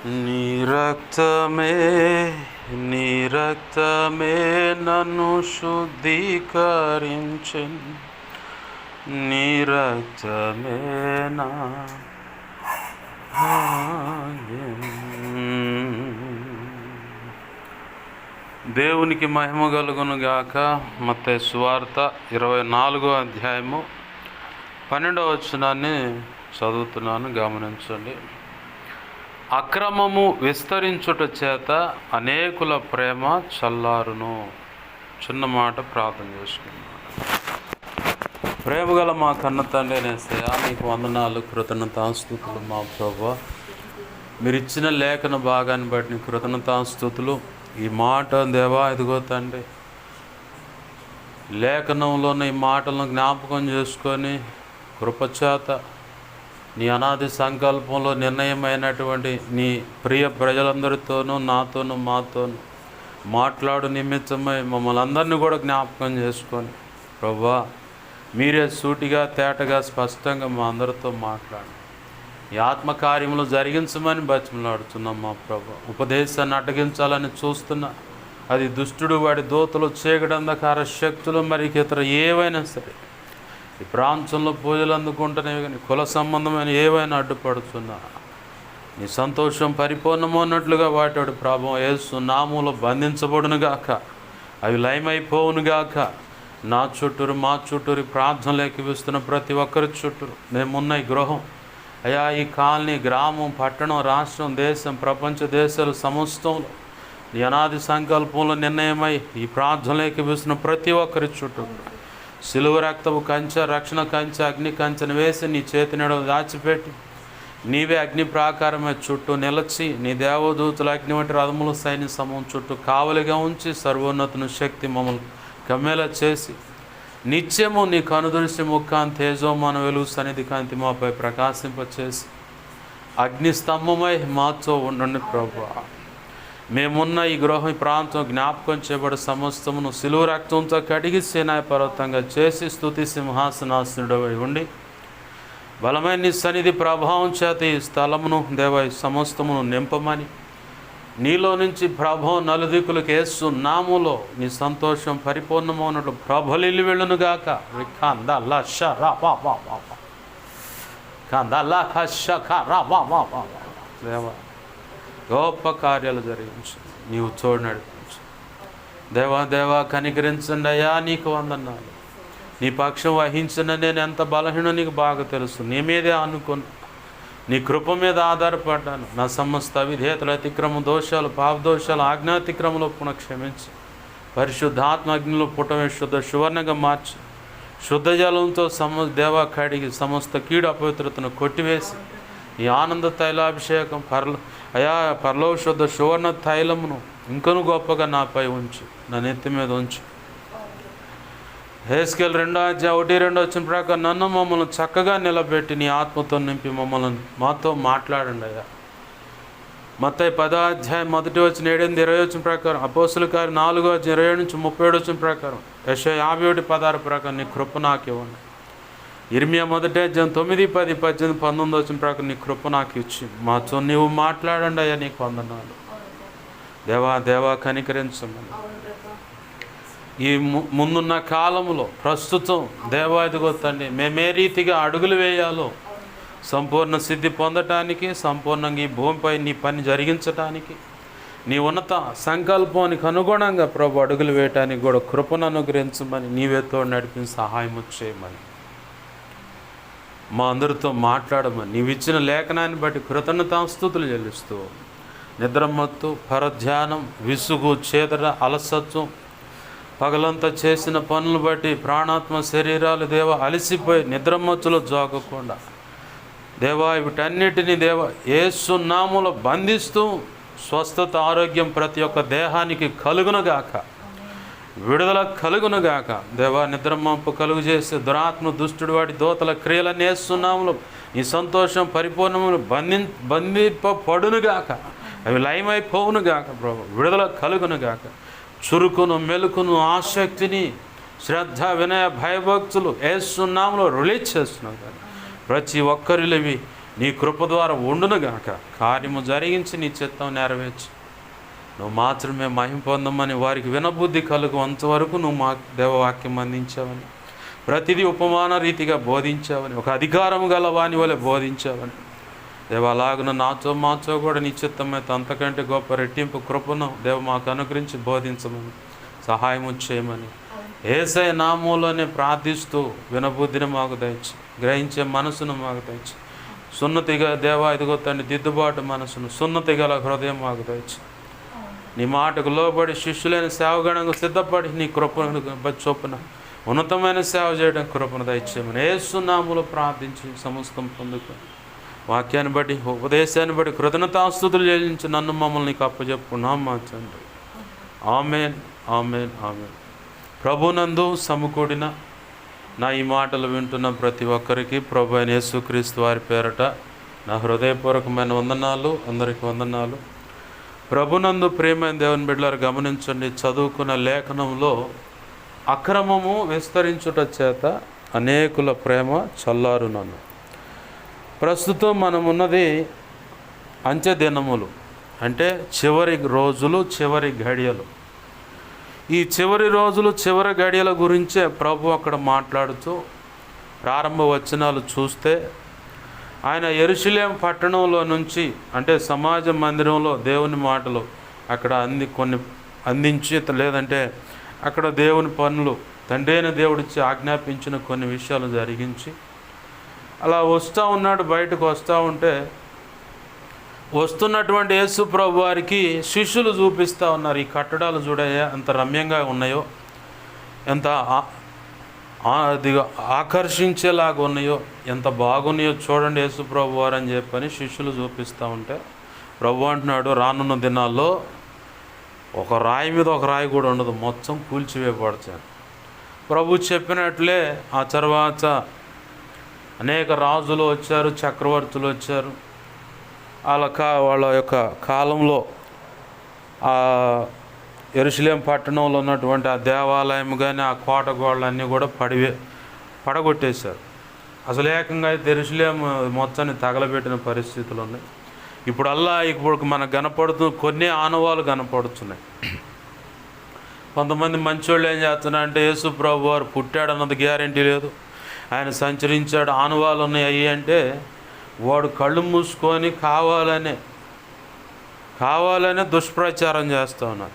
నీ రక్తమే నీ రక్తమే నన్ను శుద్ధీకరించెను. నీ రక్తమే నా భాగ్యం. దేవునికి మహిమ కలుగును గాక. మత్తయి సువార్త 24వ అధ్యాయము 12వ వచనాన్ని చదువుతున్నాను, గమనించండి. అక్రమము విస్తరించుట చేత అనేకుల ప్రేమ చల్లారును. చిన్న మాట ప్రార్థన చేసుకున్నాను. ప్రేమగల మా కన్న తండ్రి యేసయ్యా, నీకు వందనాలు, కృతజ్ఞతాస్తుతులు మా ప్రభువా. మీరు ఇచ్చిన లేఖన భాగాన్ని బట్టి నీ కృతజ్ఞతాస్తుతులు. ఈ మాట దేవా, ఇదిగో తండ్రి, లేఖనంలోని ఈ మాటలను జ్ఞాపకం చేసుకొని కృపచేత నీ అనాది సంకల్పంలో నిర్ణయమైనటువంటి నీ ప్రియ ప్రజలందరితోనూ, నాతోనూ, మాతోనూ మాట్లాడు నిమిత్తమై మమ్మల్ని అందరినీ కూడా జ్ఞాపకం చేసుకొని ప్రభువా, మీరే సూటిగా తేటగా స్పష్టంగా మా అందరితో మాట్లాడి ఈ ఆత్మకార్యములు జరిగించమని బతిమలాడుతున్నాం మా ప్రభు. ఉపదేశాన్ని అడ్డగించాలని చూస్తున్నా అది దుష్టుడు, వాడి దూతలు, చీకటి అంధకార శక్తులు, మరి ఇతర ఏవైనా సరే ఈ ప్రాంతంలో పూజలు అందుకుంటున్నాయి, కానీ కుల సంబంధమైన ఏవైనా అడ్డుపడుతున్నా నీ సంతోషం పరిపూర్ణమన్నట్లుగా వాటాడు ప్రభావం యేసు నామములో బంధించబడునుగాక, అవి లయమైపోవునుగాక. నా చుట్టూరు, మా చుట్టూరు ప్రార్థనలు ఎక్కివిస్తున్న ప్రతి ఒక్కరి చుట్టూరు మేమున్న ఈ గృహం అయా, ఈ కాలనీ, గ్రామం, పట్టణం, రాష్ట్రం, దేశం, ప్రపంచ దేశాలు సమస్తంలో నీ అనాది సంకల్పంలో నిర్ణయమై ఈ ప్రార్థనలు ఎక్కివిస్తున్న ప్రతి ఒక్కరి చుట్టూ సిలువ రక్తపు కంచె, రక్షణ కంచె, అగ్ని కంచెను వేసి నీ చేతి నడుము దాచిపెట్టి నీవే అగ్ని ప్రాకారమే చుట్టూ నిలచి నీ దేవదూతుల అగ్ని వంటి రథములు సైన్య సమూహం చుట్టూ కావలిగా ఉంచి సర్వోన్నతుని శక్తి మమ్మల్ని కమ్మేలా చేసి నిత్యము నీ కనుదృష్టి ముఖాన్ని తేజోమాన వెలుగు సన్నిధి కాంతి మాపై ప్రకాశింపచేసి అగ్ని స్తంభమై మాతో ఉండండి ప్రభువా. మేమున్న ఈ గృహం, ఈ ప్రాంతం జ్ఞాపకం చేయబడి సమస్తమును సిలువ రక్తంతో కడిగి సేనాయ పర్వతంగా చేసి స్తుతి సింహాసనాసనుడవై ఉండి బలమైన నీ సన్నిధి ప్రభావం చేత ఈ స్థలమును దేవ సమస్తమును నింపమని, నీలో నుంచి ప్రభావం నలుదిక్కులకు యేసు నామములో నీ సంతోషం పరిపూర్ణమైనట్లు ప్రభలిల్లి వెళ్ళునుగాక. దేవా, గొప్ప కార్యాలు జరిగించు, నీవు తోడు నడిపించు. దేవా దేవా కనికరించండి అయ్యా, నీకు వందనాలు. నీ పక్షం వహించిన నేను ఎంత బలహీనో నీకు బాగా తెలుసు. నీ మీదే అనుకుని నీ కృప మీద ఆధారపడ్డాను. నా సమస్త విధేయతలు, అతిక్రమ దోషాలు, పాప దోషాలు, ఆజ్ఞాతిక్రమలో పునః క్షమించి పరిశుద్ధాత్మ అగ్నిలో పుటమే శుద్ధ సువర్ణంగా మార్చి శుద్ధ జలంతో దేవా కడిగి సమస్త కీడు అపవిత్రతను కొట్టివేసి ఈ ఆనంద తైలాభిషేకం అయా పరలోక శుద్ధ సువర్ణ తైలమును ఇంకను గొప్పగా నాపై ఉంచి నా నెత్తి మీద ఉంచి హెస్కేల్ 2:1-2 వచ్చిన ప్రకారం నన్ను మమ్మల్ని చక్కగా నిలబెట్టి నీ ఆత్మతో నింపి మమ్మల్ని మాతో మాట్లాడండి అయ్యా. మత్తయి 10:1-7 వచ్చిన ప్రకారం, అపోస్తుల కార్యం 4:27-37 వచ్చిన ప్రకారం, యెషయా 51:16 ప్రకారం నీ కృప నాకు ఇవ్వండి. ఇర్మియా 1:9-10-18-19 వచ్చిన ప్రకారం నీ కృప నాకు ఇచ్చి మాతో నీవు మాట్లాడండి అయ్యా. నీకు వందనాలు దేవా దేవా, కనికరించమని ఈ ముందున్న కాలంలో ప్రస్తుతం దేవా ఇదిగో తండ్రి మేమే రీతిగా అడుగులు వేయాలో సంపూర్ణ సిద్ధి పొందటానికి, సంపూర్ణంగా ఈ భూమిపై నీ పని జరిగించటానికి, నీ ఉన్నత సంకల్పానికి అనుగుణంగా ప్రభు అడుగులు వేయటానికి కూడా కృపను అనుగ్రహించమని, నీవేతో నడిపించి సహాయం చేయమని, మా అందరితో మాట్లాడమని నీవిచ్చిన లేఖనాన్ని బట్టి కృతజ్ఞతాస్తుతులు చెల్లిస్తూ నిద్రమత్తు, పరధ్యానం, విసుగు, చేదర, అలసత్వం, పగలంతా చేసిన పనులు బట్టి ప్రాణాత్మ శరీరాలు దేవ అలసిపోయి నిద్రమత్తులో జోగకుండా దేవా వీటన్నిటినీ దేవ యేసు నామములో బంధిస్తూ స్వస్థత, ఆరోగ్యం ప్రతి ఒక్క దేహానికి కలుగునుగాక, విడుదల కలుగునుగాక. దేవా నిద్రమంపు కలుగు చేసి దురాత్మ, దుష్టుడు, వాటి దోతల క్రియలన్నీ యేసు నామములో నీ సంతోషం పరిపూర్ణములు బంధింపబడునుగాక, అవి లయమైపోవునుగాక. ప్రభు విడుదల కలుగునుగాక. చురుకును, మెలుకును, ఆసక్తిని, శ్రద్ధ, వినయ, భయభక్తులు యేసు నామములో రిలీజ్ చేస్తున్నావు. ప్రతి ఒక్కరిలో నీ కృప ద్వారా ఉండునుగాక. కార్యము జరిగించి నీ చిత్తం నెరవేర్చు. నువ్వు మాత్రమే మహిమ పొందమని వారికి వినబుద్ధి కలుగు అంతవరకు నువ్వు మా దేవవాక్యం అందించావని, ప్రతిదీ ఉపమాన రీతిగా బోధించావని, ఒక అధికారం గల వాని వలె బోధించావని దేవ, అలాగున నాతో మాతో కూడా నీ చిత్తమైతే అంతకంటే గొప్ప రెట్టింపు కృపను దేవ మాకు అనుగ్రహించి బోధించమని, సహాయం చేయమని యేసయ్య నామములోనే ప్రార్థిస్తూ వినబుద్ధిని మాకు దయచి, గ్రహించే మనసును మాకు దయచి, సున్నతిగా దేవా ఇదిగో తండ్రి దిద్దుబాటు మనసును, సున్నతి గల హృదయం మాకు దయచి, నీ మాటకు లోబడి శిష్యులైన సేవగణంగా సిద్ధపడి నీ కృపను చొప్పున ఉన్నతమైన సేవ చేయడం కృపను దయచేయమని యేసు నామములో ప్రార్థించి సమస్తం పొందుకు వాక్యాన్ని బట్టి ఉపదేశాన్ని బట్టి కృతజ్ఞతాస్తుతులు చెల్లించి నన్ను మమ్మల్ని నీకు అప్పచెప్పుకున్నాం మా తండ్రి. ఆమేన్, ఆమేన్, ఆమేన్. ప్రభునందు సమకూడిన నా ఈ మాటలు వింటున్న ప్రతి ఒక్కరికి ప్రభు అయిన యేసుక్రీస్తు వారి పేరట నా హృదయపూర్వకమైన వందనాలు. అందరికీ వందనాలు. ప్రభునందు ప్రియమైన దేవుని బిడ్డలారు గమనించండి, చదువుకున్న లేఖనంలో అక్రమము విస్తరించుట చేత అనేకుల ప్రేమ చల్లారునను. ప్రస్తుతం మనమున్నది అంచె దినములు, అంటే చివరి రోజులు, చివరి గడియలు. ఈ చివరి రోజులు, చివరి గడియల గురించే ప్రభు అక్కడ మాట్లాడుతూ ప్రారంభ వచనాలు చూస్తే ఆయన యెరూషలేము పట్టణంలో నుంచి, అంటే సమాజ మందిరంలో దేవుని మాటలు అక్కడ కొన్ని అందించి, లేదంటే అక్కడ దేవుని పనులు తండ్రి అయిన దేవుడిచ్చి ఆజ్ఞాపించిన కొన్ని విషయాలు జరిగించి అలా వస్తూ ఉన్నాడు. బయటకు వస్తూ ఉంటే వస్తున్నటువంటి యేసు ప్రభు వారికి శిష్యులు చూపిస్తూ ఉన్నారు, ఈ కట్టడాలు చూడయ్యా ఎంత రమ్యంగా ఉన్నాయో, ఎంత అది ఆకర్షించేలాగా ఉన్నాయో, ఎంత బాగున్నాయో చూడండి యేసు ప్రభు వారు అని చెప్పని శిష్యులు చూపిస్తూ ఉంటే ప్రభు అంటున్నాడు, రానున్న దినాల్లో ఒక రాయి మీద ఒక రాయి కూడా ఉండదు, మొత్తం కూల్చివేయబడతాను. ప్రభు చెప్పినట్లే ఆ తర్వాత అనేక రాజులు వచ్చారు, చక్రవర్తులు వచ్చారు. వాళ్ళ యొక్క కాలంలో ఆ యెరూషలేము పట్టణంలో ఉన్నటువంటి ఆ దేవాలయం కానీ ఆ కోట గోడలన్నీ కూడా పడగొట్టేశారు. అసలు ఏకంగా అయితే యెరూషలేము మొత్తాన్ని తగలబెట్టిన పరిస్థితులు ఉన్నాయి. ఇప్పుడు మనకు కనపడుతున్న కొన్ని ఆనవాళ్ళు కనపడుతున్నాయి. కొంతమంది మంచోళ్ళు ఏం చేస్తున్నారంటే యేసు ప్రభు వారు పుట్టాడన్నది గ్యారెంటీ లేదు, ఆయన సంచరించాడు ఆనవాళ్ళు ఉన్నాయి అయ్యి అంటే వాడు కళ్ళు మూసుకొని కావాలనే దుష్ప్రచారం చేస్తూ ఉన్నారు.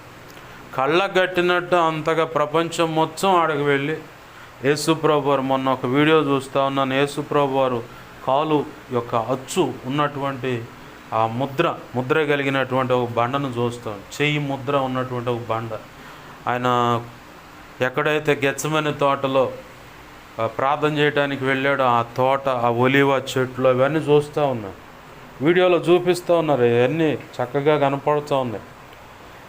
కళ్ళకు కట్టినట్టు అంతగా ప్రపంచం మొత్తం ఆడకు వెళ్ళి యేసు ప్రభు వారు, మొన్న ఒక వీడియో చూస్తూ ఉన్నాను, యేసు ప్రభు వారు కాలు యొక్క అచ్చు ఉన్నటువంటి ఆ ముద్ర కలిగినటువంటి ఒక బండను చూస్తాం, చెయ్యి ముద్ర ఉన్నటువంటి ఒక బండ. ఆయన ఎక్కడైతే గెత్సెమనే తోటలో ప్రార్థన చేయడానికి వెళ్ళాడో ఆ తోట, ఆ ఒలీవ చెట్లు అవన్నీ చూస్తూ ఉన్నారు, వీడియోలో చూపిస్తూ ఉన్నారు. ఇవన్నీ చక్కగా కనపడుతూ ఉన్నాయి.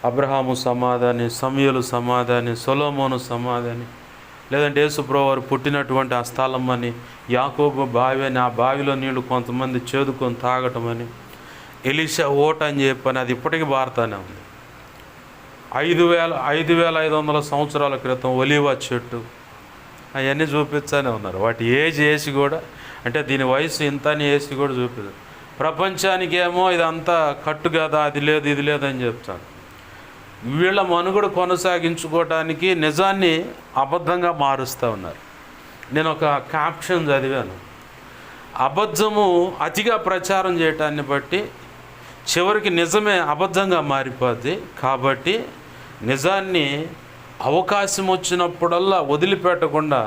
అబ్రహాము సమాధాని, సమూయేలు సమాధాని, సొలొమోను సమాధాని, లేదంటే యేసు ప్రభువు వారు పుట్టినటువంటి ఆ స్థలం అని, యాకోబు బావి అని, ఆ బావిలో నీళ్లు కొంతమంది చేదుకొని తాగటం అని, ఎలీషా ఓట అని చెప్పని అది ఇప్పటికీ భారతానే ఉంది. 5500 సంవత్సరాల క్రితం ఒలీవ చెట్టు అవన్నీ చూపించానే ఉన్నారు. వాటి ఏజ్ వేసి కూడా, అంటే దీని వయసు ఇంత అని వేసి కూడా చూపించారు. ప్రపంచానికి ఏమో ఇదంతా కట్టు కదా, అది లేదు ఇది లేదని చెప్తాను. వీళ్ళ మనుగడ కొనసాగించుకోవటానికి నిజాన్ని అబద్ధంగా మారుస్తూ ఉన్నారు. నేను ఒక క్యాప్షన్ చదివాను, అబద్ధము అతిగా ప్రచారం చేయటాన్ని బట్టి చివరికి నిజమే అబద్ధంగా మారిపోద్ది. కాబట్టి నిజాన్ని అవకాశం వచ్చినప్పుడల్లా వదిలిపెట్టకుండా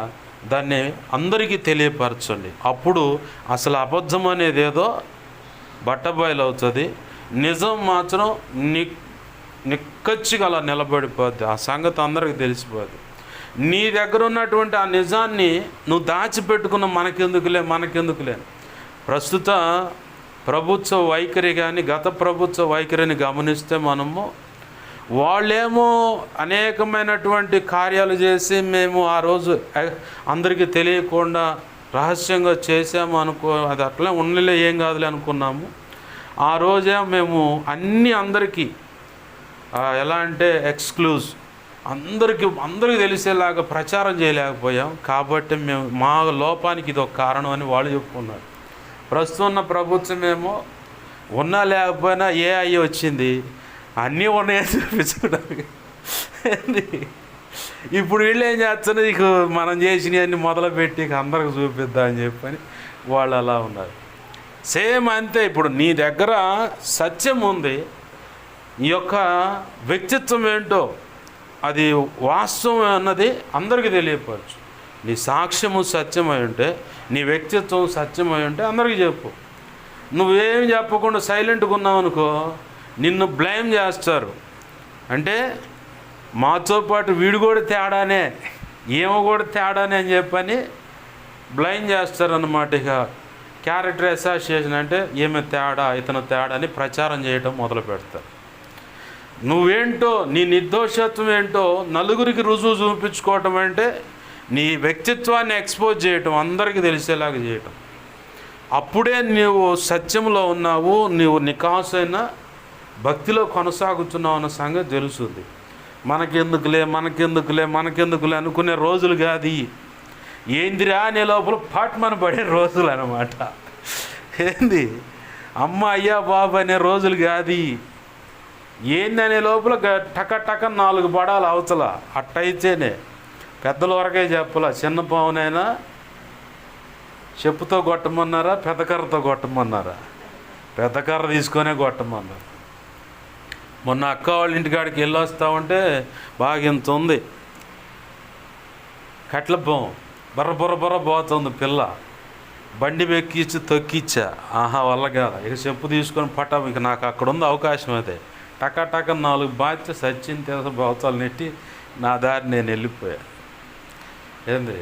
దాన్ని అందరికీ తెలియపరచండి. అప్పుడు అసలు అబద్ధం అనేది ఏదో బట్టబయలు అవుతుంది, నిజం మాత్రం నిక్కచ్చిగా అలా నిలబడిపోద్ది. ఆ సంగతి అందరికీ తెలిసిపోద్ది. నీ దగ్గర ఉన్నటువంటి ఆ నిజాన్ని నువ్వు దాచిపెట్టుకున్న మనకెందుకులే. ప్రస్తుత ప్రభుత్వ వైఖరి కానీ గత ప్రభుత్వ వైఖరిని గమనిస్తే మనము, వాళ్ళేమో అనేకమైనటువంటి కార్యాలు చేసి మేము ఆ రోజు అందరికీ తెలియకుండా రహస్యంగా చేసాము అది అట్లా ఉండలే, ఏం కాదులే అనుకున్నాము. ఆ రోజే మేము అన్నీ అందరికీ ఎలా అంటే ఎక్స్క్లూజివ్ అందరికీ తెలిసేలాగా ప్రచారం చేయలేకపోయాం. కాబట్టి మేము మా లోపానికి ఇది ఒక కారణం అని వాళ్ళు చెప్పుకున్నారు. ప్రస్తుతం ఉన్న ప్రభుత్వం ఏమో ఉన్నా లేకపోయినా ఏఐ వచ్చింది, అన్నీ ఉన్నాయని చూపించుకోవడానికి. ఇప్పుడు వీళ్ళు ఏం చేస్తున్నారు, ఇక మనం చేసినవన్నీ మొదలుపెట్టి ఇక అందరికి చూపిద్దామని చెప్పని వాళ్ళు అలా ఉన్నారు. సేమ్ అంతే. ఇప్పుడు నీ దగ్గర సత్యం ఉంది, నీ యొక్క వ్యక్తిత్వం ఏంటో అది వాస్తవం అన్నది అందరికీ తెలియపరచు. నీ సాక్ష్యము సత్యమై ఉంటే, నీ వ్యక్తిత్వం సత్యమై ఉంటే అందరికీ చెప్పు. నువ్వేం చెప్పకుండా సైలెంట్గా ఉన్నావు అనుకో, నిన్ను బ్లేమ్ చేస్తారు. అంటే మాతో పాటు వీడు కూడా తేడానే, ఏమో కూడా తేడానే అని చెప్పని బ్లేమ్ చేస్తారన్నమాట. ఇక క్యారెక్టర్ అసోసియేషన్ అంటే ఏమే తేడా, ఇతను తేడా అని ప్రచారం చేయటం మొదలు పెడతారు. నువ్వేంటో, నీ నిర్దోషత్వం ఏంటో నలుగురికి రుజువు చూపించుకోవటం అంటే నీ వ్యక్తిత్వాన్ని ఎక్స్పోజ్ చేయటం, అందరికీ తెలిసేలాగా చేయటం. అప్పుడే నీవు సత్యంలో ఉన్నావు, నీవు నికాసైన భక్తిలో కొనసాగుతున్నావు అన్న సంగతి తెలుస్తుంది. మనకెందుకులే అనుకునే రోజులు కాదు. ఏందిరా అనే లోపల పాట్మని పడే రోజులు అన్నమాట. ఏంది అమ్మ అయ్యా బాబు అనే రోజులు కాదు. ఏంది అనే లోపల టక 4 పడాలి అవతల. అట్టయితేనే పెద్దల వరకే చెప్పాల. చిన్న పావునైనా చెప్పుతో కొట్టమన్నారా, పెద్దకర్రతో కొట్టమన్నారా? పెద్దకర్ర తీసుకొనే కొట్టమన్నారు. మొన్న అక్క వాళ్ళ ఇంటికాడికి వెళ్ళి వస్తూ ఉంటే బాగా ఇంత ఉంది, కట్ల పాము బర్ర పోతుంది పిల్ల. బండి ఎక్కించి తొక్కిచ్చా, ఆహా వల్ల కాదు. ఇక చెప్పు తీసుకొని పట్టాం. ఇక నాకు అక్కడ ఉంది అవకాశం. అయితే టక 4 బాధ్యత సచిన్ తెలుస బోతాలు నెట్టి నా దారి నేను వెళ్ళిపోయా. ఏంది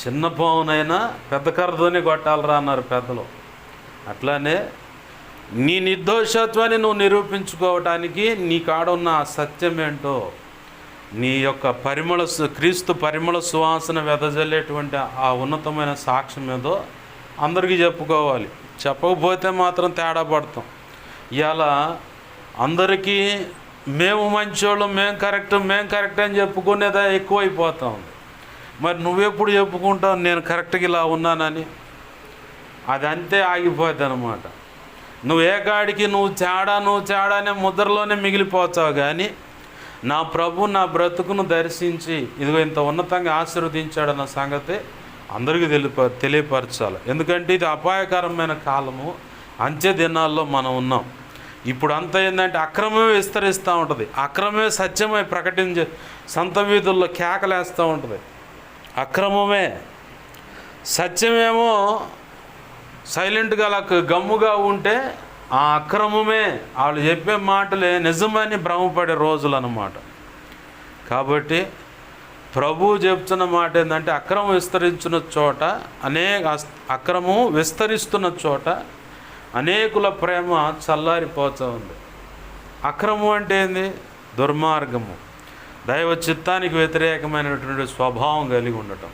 చిన్న పావునైనా పెద్ద కర్రతోనే కొట్టాలరా అన్నారు పెద్దలు. అట్లానే నీ నిర్దోషత్వాన్ని నువ్వు నిరూపించుకోవటానికి నీ కాడున్న సత్యం ఏంటో, నీ యొక్క క్రీస్తు పరిమళ సువాసన వెదజల్లేటువంటి ఆ ఉన్నతమైన సాక్ష్యం ఏదో అందరికీ చెప్పుకోవాలి. చెప్పకపోతే మాత్రం తేడా పడతాం. ఇవాళ అందరికీ మేము మంచోళ్ళం, మేము కరెక్ట్ అని చెప్పుకునేదా ఎక్కువైపోతా ఉంది. మరి నువ్వెప్పుడు చెప్పుకుంటావు నేను కరెక్ట్గా ఇలా ఉన్నానని? అది అంతే ఆగిపోద్ది అన్నమాట. నువ్వు ఏ కాడికి నువ్వు తేడా అనే ముద్రలోనే మిగిలిపోతావు. కానీ నా ప్రభు నా బ్రతుకును దర్శించి ఇదిగో ఇంత ఉన్నతంగా ఆశీర్వదించాడన్న సంగతి అందరికీ తెలియపరచాలి. ఎందుకంటే ఇది అపాయకరమైన కాలము, అంత్య దినాల్లో మనం ఉన్నాం. ఇప్పుడు అంతా ఏంటంటే అక్రమమే విస్తరిస్తూ ఉంటుంది. అక్రమమే సత్యమై సంత వీధుల్లో కేకలేస్తూ ఉంటుంది. అక్రమమే, సత్యమేమో సైలెంట్గా అలా గమ్ముగా ఉంటే ఆ అక్రమమే, వాళ్ళు చెప్పే మాటలే నిజమని భ్రమపడే రోజులు అన్నమాట. కాబట్టి ప్రభువు చెప్తున్న మాట ఏంటంటే అక్రమం విస్తరించిన చోట అక్రమం విస్తరిస్తున్న చోట అనేకుల ప్రేమ చల్లారిపోతూ ఉంది. అక్రమం అంటే ఏంది? దుర్మార్గము, దైవ చిత్తానికి వ్యతిరేకమైనటువంటి స్వభావం కలిగి ఉండటం.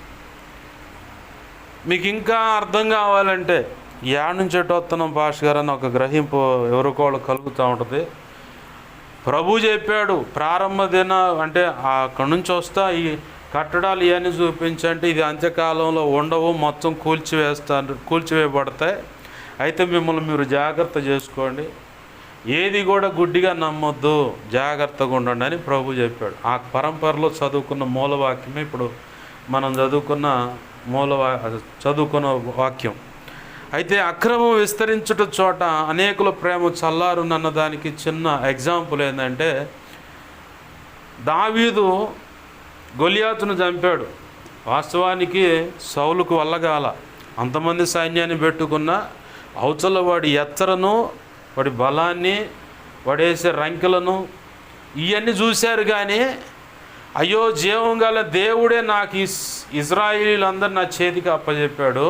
మీకు ఇంకా అర్థం కావాలంటే యాడ్ నుంచి ఎటు వస్తున్నాం పాష్ గారు అని ఒక గ్రహింపు ఎవరికోళ్ళు కలుగుతూ ఉంటుంది. ప్రభు చెప్పాడు ప్రారంభ దిన అంటే అక్కడి నుంచి వస్తా ఈ కట్టడాలు ఇవన్నీ చూపించంటే ఇది అంత్యకాలంలో ఉండవు, మొత్తం కూల్చివేయబడతాయి. అయితే మిమ్మల్ని మీరు జాగ్రత్త చేసుకోండి, ఏది కూడా గుడ్డిగా నమ్మొద్దు, జాగ్రత్తగా ఉండండి అని ప్రభు చెప్పాడు. ఆ పరంపరలో చదువుకున్న మూలవాక్యమే ఇప్పుడు మనం చదువుకున్న వాక్యం. అయితే అక్రమం విస్తరించుట చోట అనేకుల ప్రేమ చల్లారునన్న దానికి చిన్న ఎగ్జాంపుల్ ఏంటంటే దావీదు గొలియాతును చంపాడు. వాస్తవానికి సౌలుకు వల్లగాల, అంతమంది సైన్యాన్ని పెట్టుకున్న అవతల వాడి ఎత్తరను, వాడి బలాన్ని, వాడేసే రంకెలను ఇవన్నీ చూశారు. కానీ అయ్యో జీవం గల దేవుడే నాకు ఇజ్రాయేలీలందరూ నా చేతికి అప్పచెప్పాడు,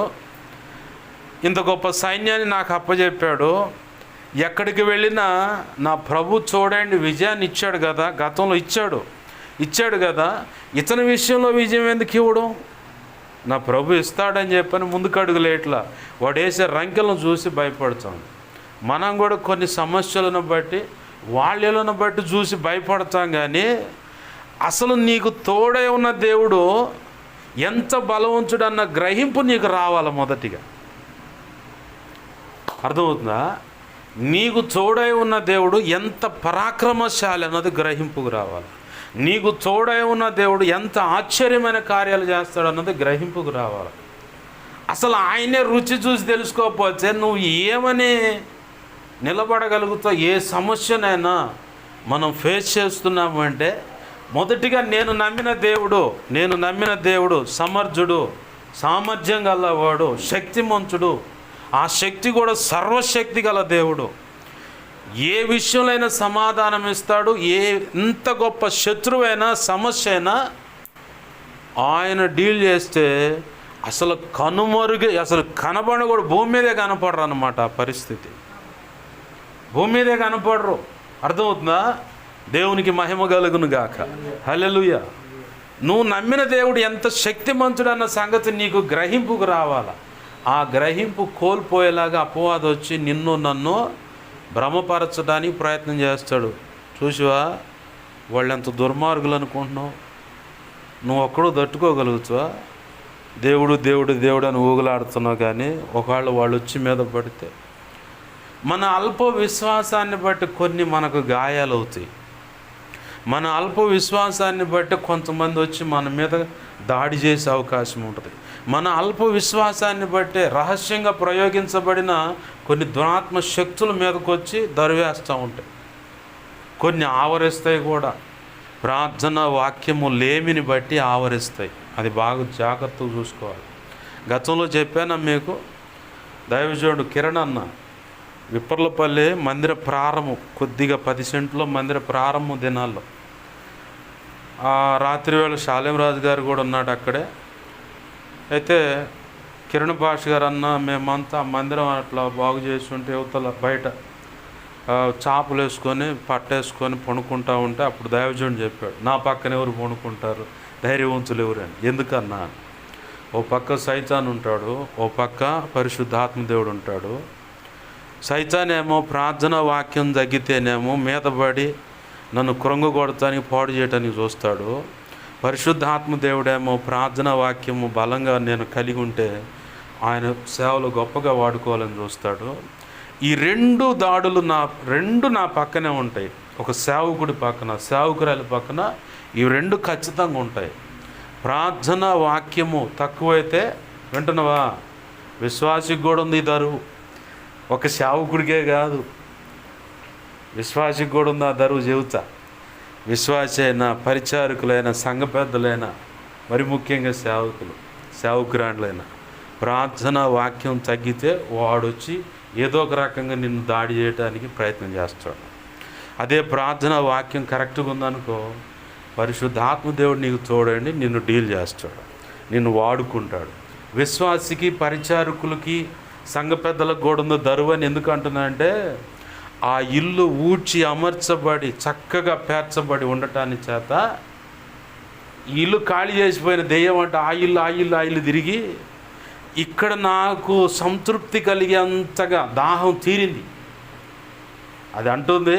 ఇంత గొప్ప సైన్యాన్ని నాకు అప్పచెప్పాడు, ఎక్కడికి వెళ్ళినా నా ప్రభు చూడండి విజయాన్ని ఇచ్చాడు కదా, గతంలో ఇచ్చాడు కదా, ఇతని విషయంలో విజయం ఎందుకు ఇవ్వడం? నా ప్రభు ఇస్తాడని చెప్పని ముందుకు అడుగులేట్లా వాడేసే రంకెలను చూసి భయపడతాం. మనం కూడా కొన్ని సమస్యలను బట్టి వాళ్ళను బట్టి చూసి భయపడతాం. కానీ అసలు నీకు తోడై ఉన్న దేవుడు ఎంత బలవంతుడన్న గ్రహింపు నీకు రావాలి. మొదటిగా అర్థమవుతుందా? నీకు తోడై ఉన్న దేవుడు ఎంత పరాక్రమశాలి అన్నది గ్రహింపుకు రావాలి. నీకు తోడై ఉన్న దేవుడు ఎంత ఆశ్చర్యమైన కార్యాలు చేస్తాడు అన్నది గ్రహింపుకు రావాలి. అసలు ఆయనే రుచి చూసి తెలుసుకోకపోతే నువ్వు ఏమని నిలబడగలుగుతావు? ఏ సమస్యనైనా మనం ఫేస్ చేస్తున్నామంటే మొదటిగా నేను నమ్మిన దేవుడు సమర్థుడు, సామర్థ్యం గలవాడు, శక్తిమంతుడు. ఆ శక్తి కూడా సర్వశక్తి గల దేవుడు. ఏ విషయంలో సమాధానం ఇస్తాడు. ఎంత గొప్ప శత్రువైనా సమస్య అయినా ఆయన డీల్ చేస్తే అసలు అసలు కనపడను కూడా భూమి మీదే కనపడరు అన్నమాట. ఆ పరిస్థితి భూమి మీదే కనపడరు. అర్థమవుతుందా? దేవునికి మహిమ కలుగును గాక. హల్లెలూయా. నువ్వు నమ్మిన దేవుడు ఎంత శక్తిమంతుడు అన్న సంగతి నీకు గ్రహింపుకు రావాలా. ఆ గ్రహింపు కోల్పోయేలాగా అపవాదం వచ్చి నిన్ను నన్ను భ్రమపరచడానికి ప్రయత్నం చేస్తాడు. చూసివా, వాళ్ళు ఎంత దుర్మార్గులు అనుకుంటున్నావు? నువ్వు ఒక్కడూ తట్టుకోగలుగుతావా? దేవుడు దేవుడు దేవుడు అని ఊగులాడుతున్నావు. కానీ ఒకవేళ వాళ్ళు వచ్చి మీద పడితే మన అల్ప విశ్వాసాన్ని బట్టి కొన్ని మనకు గాయాలు అవుతాయి. మన అల్ప విశ్వాసాన్ని బట్టి కొంతమంది వచ్చి మన మీద దాడి చేసే అవకాశం ఉంటుంది. మన అల్ప విశ్వాసాన్ని బట్టే రహస్యంగా ప్రయోగించబడిన కొన్ని దురాత్మ శక్తుల మీదకి వచ్చి దరివేస్తూ ఉంటాయి. కొన్ని ఆవరిస్తాయి కూడా. ప్రార్థన వాక్యము లేమిని బట్టి ఆవరిస్తాయి. అది బాగా జాగ్రత్తగా చూసుకోవాలి. గతంలో చెప్పాను మీకు, దైవజనుడు కిరణ్ అన్న విప్పర్లపల్లి మందిర ప్రారంభం, కొద్దిగా 10 సెంట్లో మందిర ప్రారంభం దినాల్లో రాత్రి వేళ శాలేం రాజు గారు కూడా ఉన్నాడు అక్కడే. అయితే కిరణ్ భాష గారు అన్న మేమంతా మందిరం అట్లా బాగు చేస్తుంటే యువతల బయట చాపలు వేసుకొని పట్టేసుకొని పడుకుంటా ఉంటే అప్పుడు దైవజనుడు చెప్పాడు, నా పక్కన ఎవరు పడుకుంటారు, ధైర్యవంతులు ఎవరని. ఎందుకన్నా, ఓ పక్క సైతాన్ ఉంటాడు, ఓ పక్క పరిశుద్ధాత్మదేవుడు ఉంటాడు. సైతానేమో ప్రార్థన వాక్యం తగ్గితేనేమో మీదపడి నన్ను కృంగగొడటానికి పాడు చేయడానికి చూస్తాడు. పరిశుద్ధాత్మదేవుడేమో ప్రార్థన వాక్యము బలంగా నేను కలిగి ఉంటే ఆయన సేవలు గొప్పగా వాడుకోవాలని చూస్తాడు. ఈ రెండు దాడులు నా పక్కనే ఉంటాయి. ఒక సేవకుడి పక్కన, సేవకురాలి పక్కన ఈ రెండు ఖచ్చితంగా ఉంటాయి. ప్రార్థన వాక్యము తక్కువైతే, వింటున్నావా, విశ్వాసికి కూడా ఉంది ఈ దరువు. ఒక సేవకుడికే కాదు, విశ్వాసికి కూడా ఉంది ఆ దరువు. చెబుతా, విశ్వాసి అయినా, పరిచారకులైన, సంఘ పెద్దలైన, మరి ముఖ్యంగా సేవకురాండ్లైనా ప్రార్థన వాక్యం తగ్గితే వాడొచ్చి ఏదో ఒక రకంగా నిన్ను దాడి చేయడానికి ప్రయత్నం చేస్తాడు. అదే ప్రార్థన వాక్యం కరెక్ట్గా ఉందనుకో, పరిశుద్ధాత్మదేవుడు నీకు తోడండి, నిన్ను డీల్ చేస్తాడు, నిన్ను వాడుకుంటాడు. విశ్వాసికి, పరిచారకులకి, సంఘ పెద్దలకు కూడా ఉన్న దరువు అని ఎందుకు అంటున్నానంటే, ఆ ఇల్లు ఊడ్చి అమర్చబడి చక్కగా పేర్చబడి ఉండటానికి చేత ఇల్లు ఖాళీ చేసిపోయిన దెయ్యం అంటే ఆ ఇల్లు తిరిగి ఇక్కడ నాకు సంతృప్తి కలిగేంతగా దాహం తీరింది. అది అంటుంది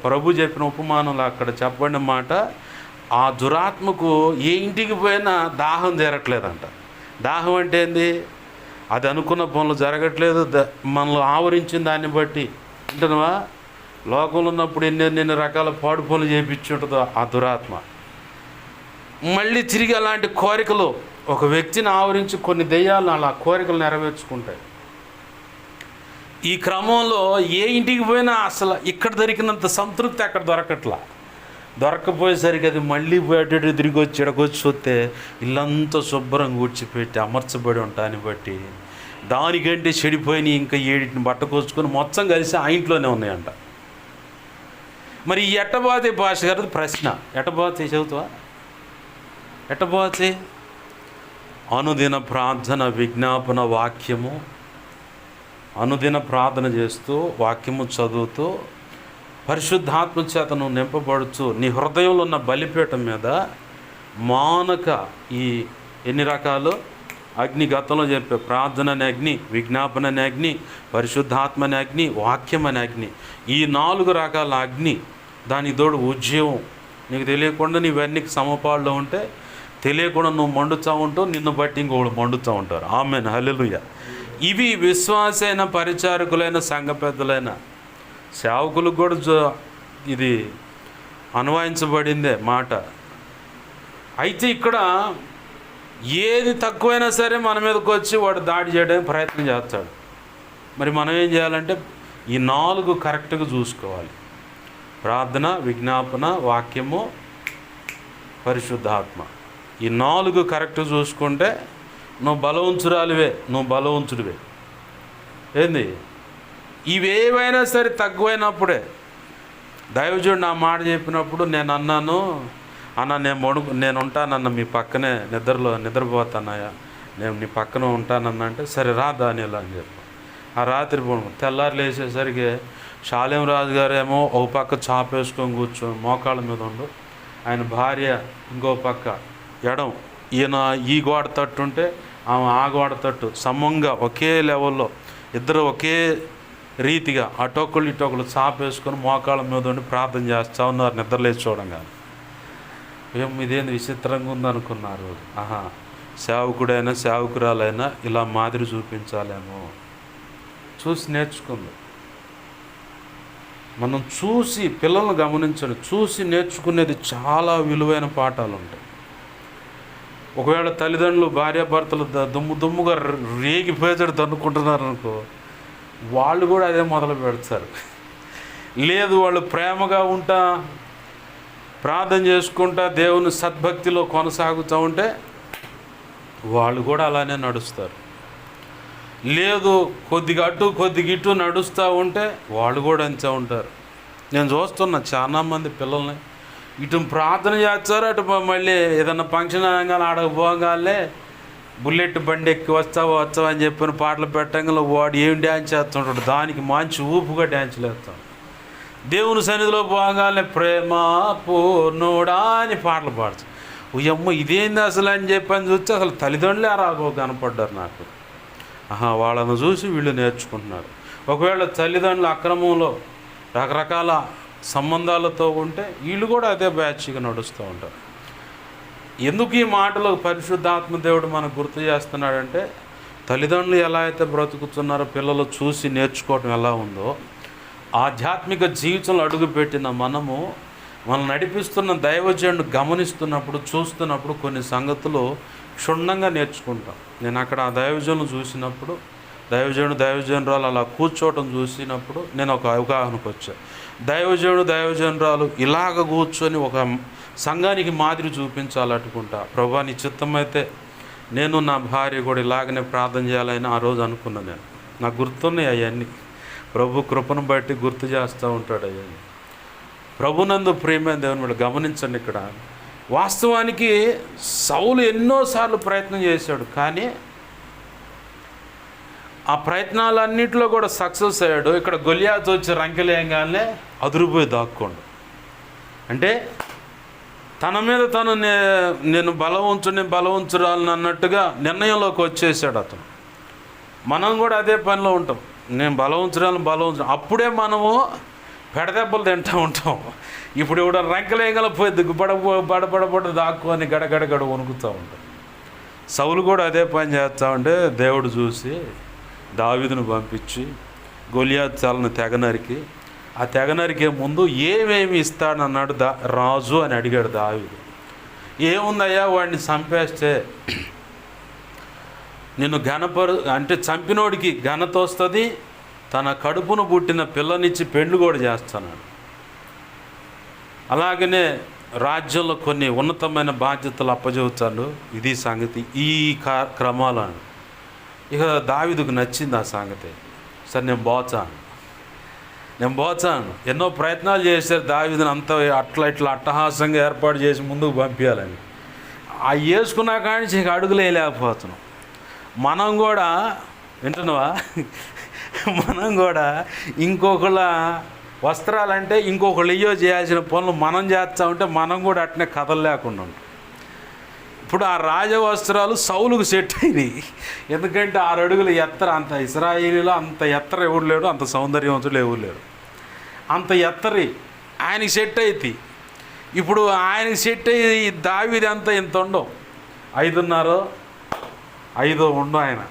ప్రభు చెప్పిన ఉపమానంలో అక్కడ చెప్పబడిన మాట, ఆ దురాత్మకు ఏ ఇంటికి పోయినా దాహం తీరట్లేదంట. దాహం అంటే ఏంది? అది అనుకున్న పనులు జరగట్లేదు, మనల్ని ఆవరించిన దాన్ని బట్టి. అంటున్నావా, లోకంలో ఉన్నప్పుడు ఎన్ని రకాల పాడు పనులు చేయించి ఉంటుందో ఆ దురాత్మ, మళ్ళీ తిరిగి అలాంటి కోరికలు ఒక వ్యక్తిని ఆవరించి కొన్ని దెయ్యాలను అలా కోరికలు నెరవేర్చుకుంటాయి. ఈ క్రమంలో ఏ ఇంటికి పోయినా అసలు ఇక్కడ దొరికినంత సంతృప్తి అక్కడ దొరకపోయేసరికి అది మళ్ళీ బయట తిరిగి వచ్చి ఇక్కడికొచ్చి వస్తే ఇల్లంతా శుభ్రంగా ఊడ్చిపెట్టి అమర్చబడి ఉంటాన్ని బట్టి దానికంటే చెడిపోయి ఇంకా 7 బట్టకొచ్చుకొని మొత్తం కలిసి ఆ ఇంట్లోనే ఉన్నాయంట. మరి ఈ ఎట్టబోతే భాష గారిది ప్రశ్న, ఎట్టబోతే చదువుతావా? ఎట్టబోతే అనుదిన ప్రార్థన, విజ్ఞాపన, వాక్యము, అనుదిన ప్రార్థన చేస్తూ వాక్యము చదువుతూ పరిశుద్ధాత్మ చేత నువ్వు నింపబడుతూ నీ హృదయంలో ఉన్న బలిపీఠం మీద మానక ఈ ఎన్ని రకాలు అగ్ని, గతంలో చెప్పే ప్రార్థన అనే అగ్ని, విజ్ఞాపన అనే అగ్ని, పరిశుద్ధాత్మ అనే అగ్ని, వాక్యం అనే అగ్ని, ఈ 4 రకాల అగ్ని, దానికి తోడు ఉద్యమం. నీకు తెలియకుండా నీవన్నీ సమపాడులో ఉంటే తెలియకుండా నువ్వు మండుతూ ఉంటావు, నిన్ను బట్టి ఇంకొకడు మండుతూ ఉంటారు. ఆమేన్, హల్లెలూయా. ఇవి విశ్వాసైన పరిచారకులైన సంఘ పెద్దలైన సేవకులకు కూడా ఇది అన్వయించబడిందే మాట. అయితే ఇక్కడ ఏది తక్కువైనా సరే మన మీదకి వచ్చి వాడు దాడి చేయడానికి ప్రయత్నం చేస్తాడు. మరి మనం ఏం చేయాలంటే ఈ 4 కరెక్ట్గా చూసుకోవాలి: ప్రార్థన, విజ్ఞాపన, వాక్యము, పరిశుద్ధాత్మ. ఈ 4 కరెక్ట్ చూసుకుంటే నువ్వు బలవంతురాలివే, నువ్వు బలవంతుడివే. ఏంది ఇవేవైనా సరే తక్కువైనప్పుడే దైవజుడు నా మాట చెప్పినప్పుడు నేను అన్నాను, అన్న నేను ఉంటానన్న మీ పక్కనే నిద్రపోతానయ్యా, నేను నీ పక్కన ఉంటానన్నా అంటే, సరే రా దానిలా అని చెప్పి ఆ రాత్రి తెల్లారి లేచేసరికి షాలేం రాజు గారు ఏమో ఒక పక్క చాపేసుకొని కూర్చొని మోకాళ్ళ మీద ఉండు, ఆయన భార్య ఇంకో పక్క ఎడం, ఈయన ఈ గోడ తట్టు ఉంటే ఆమె ఆ గోడ తట్టు సమంగా ఒకే లెవెల్లో ఇద్దరు ఒకే రీతిగా అటొకళ్ళు ఇటొకళ్ళు చాపేసుకొని మోకాళ్ళ మీద ఉండి ప్రార్థన చేస్తూ ఉన్నారు నిద్రలేచి చూడంగానే. ఇదేంది విచిత్రంగా ఉందనుకున్నారు. సేవకుడైనా సేవకురాలైనా ఇలా మాదిరి చూపించాలేమో. చూసి నేర్చుకుంది. మనం చూసి పిల్లలను గమనించండి, చూసి నేర్చుకునేది చాలా విలువైన పాఠాలు ఉంటాయి. ఒకవేళ తల్లిదండ్రులు భార్యాభర్తలు దుమ్ముగా రేగిపోయేటట్టు దన్నుకుంటున్నారు అనుకో, వాళ్ళు కూడా అదే మొదలు పెడతారు. లేదు వాళ్ళు ప్రేమగా ఉంటా ప్రార్థన చేసుకుంటా దేవుని సద్భక్తిలో కొనసాగుతూ ఉంటే వాళ్ళు కూడా అలానే నడుస్తారు. లేదు కొద్దిగా అటు కొద్దిగా ఇటు నడుస్తూ ఉంటే వాళ్ళు కూడా అంతే ఉంటారు. నేను చూస్తున్నా చాలామంది పిల్లల్ని ఇటు ప్రార్థన చేస్తారు, అటు మళ్ళీ ఏదన్నా ఫంక్షన్ అనగానే ఆడకపోగానే బుల్లెట్ బండి ఎక్కి వస్తావా అని చెప్పిన పాటలు పెట్టంగా వాడు ఏం డ్యాన్స్ చేస్తుంటాడు, దానికి మంచి ఊపుగా డ్యాన్స్లు వేస్తాడు. దేవుని సన్నిధిలో పోగానే ప్రేమ పూర్ణుడా అని పాటలు పాడుతాడు. ఉయ్యమ్మ ఇదేంది అసలు అని చెప్పని చూస్తే అసలు తల్లిదండ్రులే రాగో కనపడ్డారు నాకు. వాళ్ళను చూసి వీళ్ళు నేర్చుకుంటున్నారు. ఒకవేళ తల్లిదండ్రుల అక్రమంలో రకరకాల సంబంధాలతో ఉంటే వీళ్ళు కూడా అదే బ్యాచ్గా నడుస్తూ ఉంటారు. ఎందుకు ఈ మాటలు పరిశుద్ధాత్మ దేవుడు మనకు గుర్తు చేస్తున్నాడంటే, తల్లిదండ్రులు ఎలా అయితే బ్రతుకుతున్నారో పిల్లలు చూసి నేర్చుకోవటం ఎలా ఉందో, ఆధ్యాత్మిక జీవితంలో అడుగుపెట్టిన మనం నడిపిస్తున్న దైవజనుడు గమనిస్తున్నప్పుడు చూస్తున్నప్పుడు కొన్ని సంగతులు క్షుణ్ణంగా నేర్చుకుంటాం. నేను అక్కడ ఆ దైవజనులు చూసినప్పుడు, దైవజనురాలు అలా కూర్చోవటం చూసినప్పుడు నేను ఒక అవగాహనకు వచ్చాను. దైవజనురాలు ఇలాగ కూర్చొని ఒక సంఘానికి మాదిరి చూపించాలనుకుంటా. ప్రభా నీ చిత్తమైతే నేను నా భార్య కూడా ఇలాగనే ప్రార్థన చేయాలని ఆ రోజు అనుకున్నాను. నాకు గుర్తున్నాయి అవన్నీ. ప్రభు కృపను బట్టి గుర్తు చేస్తూ ఉంటాడు అవన్నీ. ప్రభునందు ప్రియమైన దేవుని మీరు గమనించండి. ఇక్కడ వాస్తవానికి సౌలు ఎన్నోసార్లు ప్రయత్నం చేశాడు, కానీ ఆ ప్రయత్నాలన్నింటిలో కూడా సక్సెస్ అయ్యాడు. ఇక్కడ గొలియాతు వచ్చి రంకెలేయంగానే అదురుపోయి దాక్కోండు. అంటే తన మీద తను నేను బలవంతురాలను అన్నట్టుగా నిర్ణయంలోకి వచ్చేసాడు అతను. మనం కూడా అదే పనిలో ఉంటాం. నేను బలవంతురాలను అప్పుడే మనము పెడదెబ్బలు తింటూ ఉంటాం. ఇప్పుడు కూడా రంకెలేయగల పోయి బడబడ దాక్కుని గడగడ వణుకుతూ ఉంటాం. సౌలు కూడా అదే పని చేస్తూ ఉంటే దేవుడు చూసి దావీదును పంపించి గొలియాతు తలను తెగనరికి, ఆ తెగనరికే ముందు ఏమేమి ఇస్తాడన్నాడు రాజు అని అడిగాడు దావీదు. ఏముందయ్యా వాడిని చంపేస్తే నిన్ను అంటే చంపినోడికి ఘనత వస్తుంది, తన కడుపును పుట్టిన పిల్లనిచ్చి పెండ్లు కూడా చేస్తున్నాడు. అలాగనే రాజ్యంలో కొన్ని ఉన్నతమైన బాధ్యతలు అప్పచెబుతాడు. ఇది సంగతి ఈ క్రమాలను. ఇక దావీదుకు నచ్చింది ఆ సంగతి. సరే నేను పోచాను. ఎన్నో ప్రయత్నాలు చేశారు దావీదుని అంత ఇట్లా అట్టహాసంగా ఏర్పాటు చేసి ముందుకు పంపించాలని. ఆ వేసుకున్నా కానీ ఇక అడుగులు వేయలేకపోతున్నాం. మనం కూడా వింటున్నావా, మనం కూడా ఇంకొకళ్ళ వస్త్రాలంటే ఇంకొకళ్ళు చేయాల్సిన పనులు మనం చేస్తూ ఉంటే మనం కూడా అట్నే కదలలేకుండా ఉంటాం. ఇప్పుడు ఆ రాజవస్త్రాలు సౌలుకు సెట్ అయినాయి. ఎందుకంటే 6 అడుగులు ఎత్తర, అంత ఇశ్రాయేలీలో అంత ఎత్తర ఎవరు లేడు, అంత సౌందర్యవంతుడు ఎవరు లేరు, అంత ఎత్తరి ఆయనకి సెట్ అవుతాయి. ఇప్పుడు ఆయనకి సెట్ అయ్యి దావీదు అంతా ఇంత ఉండవు, 5.5 ఉండవు ఆయన.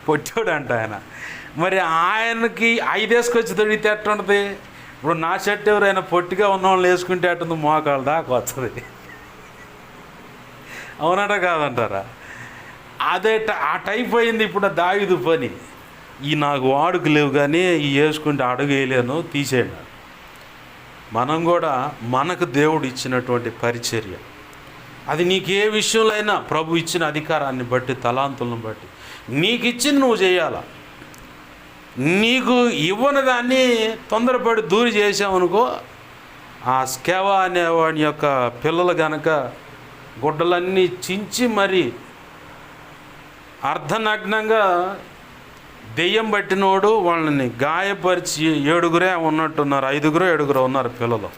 పొట్టోడు అంట ఆయన. మరి ఆయనకి 5 వేసుకొచ్చి తొడిగితే ఎట్టుంటుంది? ఇప్పుడు నా షర్ట్ ఎవరైనా పొట్టిగా ఉన్న వాళ్ళు వేసుకుంటే ఎట్టుంది? మోకాళ్ళ దాకా వస్తుంది. అవునట కాదంటారా? అదే ఆ టైప్ అయింది ఇప్పుడు దావీదు పని. ఈ నాకు వాడుకు లేవు కానీ ఈ వేసుకుంటే అడుగు వేయలేను, తీసేయండి. మనం కూడా మనకు దేవుడు ఇచ్చినటువంటి పరిచర్య, అది నీకు ఏ విషయంలో అయినా ప్రభు ఇచ్చిన అధికారాన్ని బట్టి, తలాంతులను బట్టి నీకు ఇచ్చింది నువ్వు చేయాల. నీకు ఇవ్వని దాన్ని తొందరపడి దూరి చేసావనుకో, ఆ స్కేవా అనేవాడి యొక్క పిల్లలు గనక గుడ్డలన్నీ చించి మరి అర్ధనగ్నంగా దెయ్యం పట్టినోడు వాళ్ళని గాయపరిచి 7 ఉన్నట్టున్నారు, 5 ఉన్నారు పిల్లలు.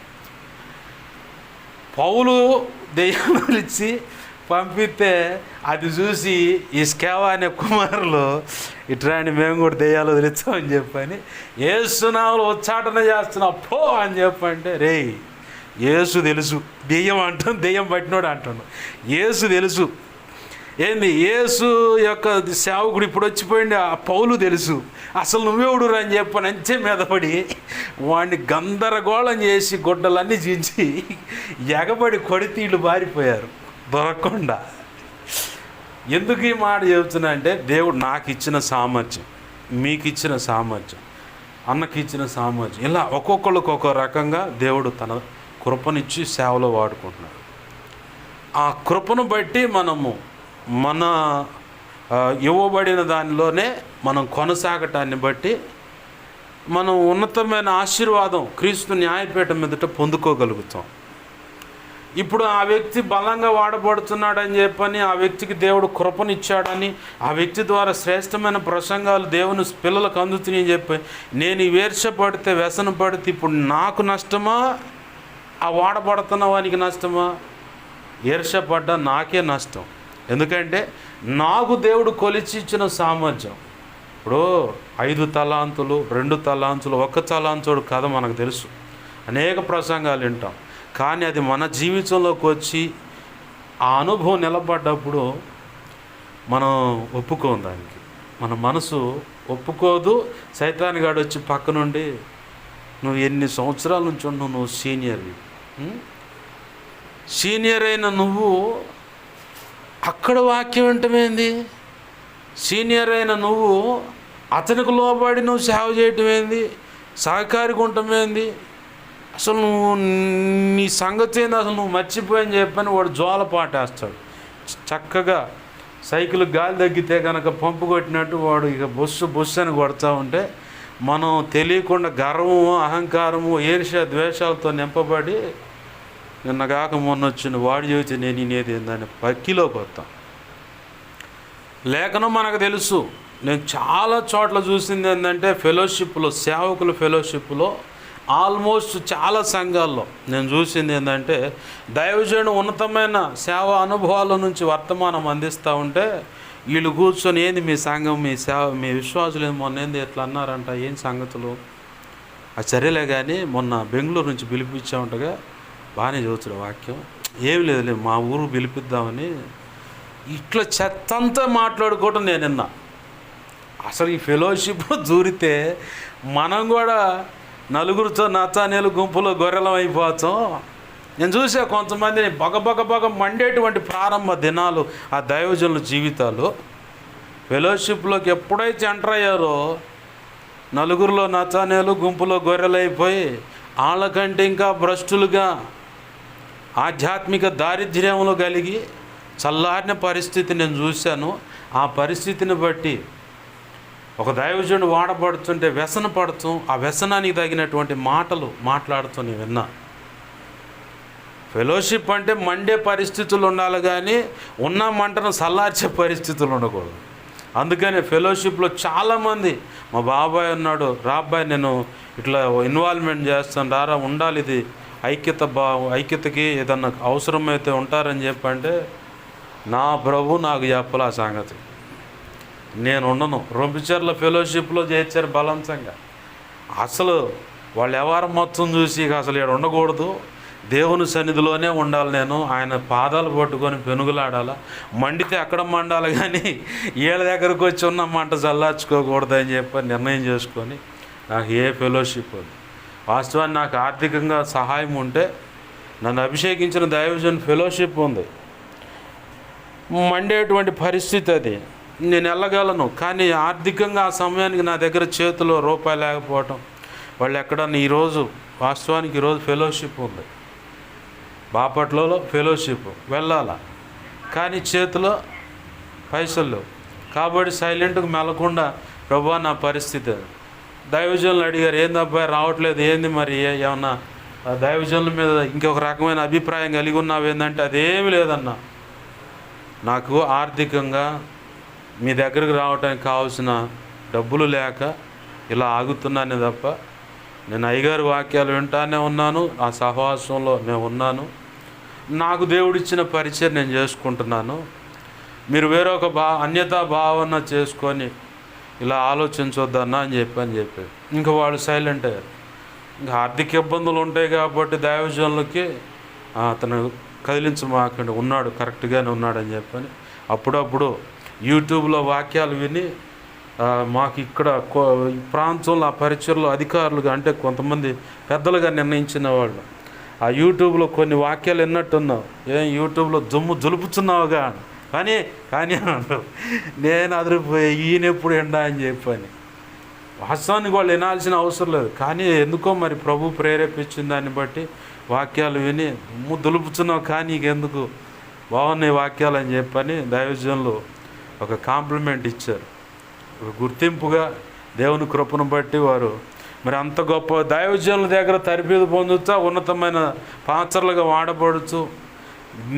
పౌలు దెయ్యం పిలిచి పంపిస్తే అది చూసి ఈ స్కేవా అనే కుమారులు ఇట్లాంటి మేము కూడా దెయ్యాలు వదిలిస్తామని చెప్పని యేసునామములో ఉచ్చాటన చేస్తున్నా పో అని చెప్పంటే, రే యేసు తెలుసు, దెయ్యం అంటాం, దెయ్యం పట్టినోడు అంటాను, యేసు తెలుసు. ఏంది యేసు యొక్క సేవకుడు ఇప్పుడు వచ్చిపోయింది, ఆ పౌలు తెలుసు, అసలు నువ్వెవడు అని చెప్పని అంచె మీద పడి వాడిని గందరగోళం చేసి గుడ్డలన్నీ చించి ఎగబడి కొడితే వీళ్ళు బారిపోయారు దొరకకుండా. ఎందుకు ఈ మాట చెబుతున్నా అంటే, దేవుడు నాకు ఇచ్చిన సామర్థ్యం, మీకు ఇచ్చిన సామర్థ్యం, అన్నకి ఇచ్చిన సామర్థ్యం, ఇలా ఒక్కొక్కళ్ళకి ఒక్కో రకంగా దేవుడు తన కృపనిచ్చి సేవలో వాడుకుంటున్నాడు. ఆ కృపను బట్టి మనము మన ఇవ్వబడిన దానిలోనే మనం కొనసాగటాన్ని బట్టి మనం ఉన్నతమైన ఆశీర్వాదం క్రీస్తు న్యాయపీఠం మీదట పొందుకోగలుగుతాం. ఇప్పుడు ఆ వ్యక్తి బలంగా వాడబడుతున్నాడని చెప్పని, ఆ వ్యక్తికి దేవుడు కృపనిచ్చాడని, ఆ వ్యక్తి ద్వారా శ్రేష్టమైన ప్రసంగాలు దేవుని పిల్లలకు అందుతున్నాయని చెప్పి నేను ఈర్ష్యపడితే, వ్యసన పడితే ఇప్పుడు నాకు నష్టమా, ఆ వాడబడుతున్న వానికి నష్టమా? ఈర్ష్యపడ్డా నాకే నష్టం. ఎందుకంటే నాకు దేవుడు కొలిచి ఇచ్చిన సామర్థ్యం. ఇప్పుడు 5 తలాంతులు, 2 తలాంతులు, 1 తలాంతుడు కథ మనకు తెలుసు, అనేక ప్రసంగాలు వింటాం. కానీ అది మన జీవితంలోకి వచ్చి ఆ అనుభవం నిలబడ్డప్పుడు మనం ఒప్పుకోం, దానికి మన మనసు ఒప్పుకోదు. సైతానుగాడు వచ్చి పక్క నుండి, నువ్వు ఎన్ని సంవత్సరాల నుంచి ఉన్నావు, నువ్వు సీనియర్ అయిన నువ్వు అక్కడ వాక్యం వింటమేంది, సీనియర్ అయిన నువ్వు అతనికి లోబడి నువ్వు సేవ చేయటం ఏంది, సహకారిగా ఉండటమేంది, అసలు నువ్వు నీ సంగతి ఏంది, అసలు నువ్వు మర్చిపోయని చెప్పని వాడు జోల పాటేస్తాడు. చక్కగా సైకిల్ గాలి తగ్గితే కనుక పంపు కొట్టినట్టు వాడు ఇక బొస్సు అని కొడతా ఉంటే మనం తెలియకుండా గర్వము, అహంకారము, ఈర్ష్య, ద్వేషాలతో నింపబడి నిన్నగాక మొన్న వచ్చిన వాడు చెబితే నేను ఇనేది ఏందని పక్కిలోకి వస్తాం. లేఖనం మనకు తెలుసు. నేను చాలా చోట్ల చూసింది ఏంటంటే, ఫెలోషిప్లో, సేవకుల ఫెలోషిప్లో, ఆల్మోస్ట్ చాలా సంఘాల్లో నేను చూసింది ఏంటంటే, దైవజనుడు ఉన్నతమైన సేవ అనుభవాల నుంచి వర్తమానం అందిస్తూ ఉంటే వీళ్ళు కూర్చొని, ఏంది మీ సంఘం, మీ సేవ, మీ విశ్వాసులు మొన్న ఏంది ఎట్లా అన్నారంట, ఏం సంగతులు, అది సరేలే కానీ మొన్న బెంగళూరు నుంచి పిలిపించామంటగా, బాగానే చదువుతున్న వాక్యం, ఏం లేదులే మా ఊరు పిలిపిద్దామని, ఇట్లా చెత్తంతా మాట్లాడుకోవటం నేను విన్నా. అసలు ఈ ఫెలోషిప్లో దూరితే మనం కూడా నలుగురితో నతానేలు గుంపులో గొర్రెలం అయిపోతాం. నేను చూసా కొంతమందిని బగ మండేటువంటి ప్రారంభ దినాలు ఆ దైవజనుల జీవితాలు. ఫెలోషిప్లోకి ఎప్పుడైతే ఎంటర్ అయ్యారో నలుగురిలో నతానేలు గుంపులో గొర్రెలైపోయి వాళ్ళకంటే ఇంకా భ్రష్టులుగా ఆధ్యాత్మిక దారిద్ర్యంలో కలిగి చల్లారిన పరిస్థితి నేను చూశాను. ఆ పరిస్థితిని బట్టి ఒక దైవజనుడు వాడబడుతుంటే వ్యసన పడుతూ, ఆ వ్యసనానికి తగినటువంటి మాటలు మాట్లాడుతూ నేను విన్నా. ఫెలోషిప్ అంటే మండే పరిస్థితులు ఉండాలి కానీ ఉన్న మంటను చల్లార్చే పరిస్థితులు ఉండకూడదు. అందుకని ఫెలోషిప్లో చాలామంది, మా బాబాయ్ ఉన్నాడు, రాబాయ్ నేను ఇట్లా ఇన్వాల్వ్మెంట్ చేస్తాను, రారా ఉండాలి, ఇది ఐక్యతకి ఏదన్నా అవసరమైతే ఉంటారని చెప్పంటే, నా ప్రభు నాకు చెప్పాలి ఆ సంగతి, నేను ఉండను. రొంపిచర్ల ఫెలోషిప్లో చేర్చారు బలవంతంగా. అసలు వాళ్ళు వ్యవహారం మొత్తం చూసి అసలు ఇక్కడ ఉండకూడదు, దేవుని సన్నిధిలోనే ఉండాలి, నేను ఆయన పాదాలు పట్టుకొని పెనుగులాడాలా, మండితే అక్కడ మండాలి కానీ వీళ్ళ దగ్గరకు వచ్చి ఉన్న మంట చల్లార్చుకోకూడదని చెప్పి నిర్ణయం చేసుకొని నాకు ఏ ఫెలోషిప్ ఉంది. వాస్తవాన్ని నాకు ఆర్థికంగా సహాయం ఉంటే, నన్ను అభిషేకించిన దైవజన్ ఫెలోషిప్ ఉంది, మండేటువంటి పరిస్థితి అది, నేను వెళ్ళగలను. కానీ ఆర్థికంగా ఆ సమయానికి నా దగ్గర చేతిలో రూపాయి లేకపోవటం, వాళ్ళు ఎక్కడన్నా ఈరోజు వాస్తవానికి ఈరోజు ఫెలోషిప్ ఉంది, బాపట్లలో ఫెలోషిప్ వెళ్ళాలా, కానీ చేతిలో పైసలు లేవు. కాబట్టి సైలెంట్గా మెలకుండా ప్రభువా నా పరిస్థితి అది. దైవజనులు అడిగారు, ఏంది అబ్బాయి రావట్లేదు, ఏంది మరి ఏమన్నా దైవజనుల మీద ఇంకొక రకమైన అభిప్రాయం కలిగి ఉన్నావు ఏంటంటే, అదేమి లేదన్నా, నాకు ఆర్థికంగా మీ దగ్గరకు రావడానికి కావాల్సిన డబ్బులు లేక ఇలా ఆగుతున్నానే తప్ప, నేను అయ్యగారి వాక్యాలు వింటానే ఉన్నాను, ఆ సహవాసంలో నేను ఉన్నాను, నాకు దేవుడిచ్చిన పరిచయం నేను చేసుకుంటున్నాను, మీరు వేరొక అన్యతా భావన చేసుకొని ఇలా ఆలోచించొద్దన్నా అని చెప్పారు. ఇంకా వాళ్ళు సైలెంట్ అయ్యారు. ఇంకా ఆర్థిక ఇబ్బందులు ఉంటాయి కాబట్టి దైవజనులకి అతను కదిలించమాకండి, ఉన్నాడు కరెక్ట్గానే ఉన్నాడని చెప్పని అప్పుడప్పుడు యూట్యూబ్లో వాక్యాలు విని మాకు ఇక్కడ ప్రాంతంలో ఆ పరిచయలో అధికారులుగా అంటే కొంతమంది పెద్దలుగా నిర్ణయించిన వాళ్ళు ఆ యూట్యూబ్లో కొన్ని వాక్యాలు విన్నట్టున్నావు, ఏం యూట్యూబ్లో దులుపుతున్నావుగా కానీ అంటారు. నేను అదిరిపోయి ఈయన ఎప్పుడు ఎండా అని చెప్పని. వాస్తవానికి వాళ్ళు వినాల్సిన అవసరం లేదు, కానీ ఎందుకో మరి ప్రభు ప్రేరేపించిన దాన్ని బట్టి వాక్యాలు విని దులుపుతున్నావు, కానీ నీకెందుకు బాగున్నాయి వాక్యాలు అని చెప్పని దైవజనులు ఒక కాంప్లిమెంట్ ఇచ్చారు. ఒక గుర్తింపుగా దేవుని కృపను బట్టి వారు మరి అంత గొప్ప దైవజనుల దగ్గర తరబేదు పొందుతా ఉన్నతమైన పాత్రలుగా వాడబడుతూ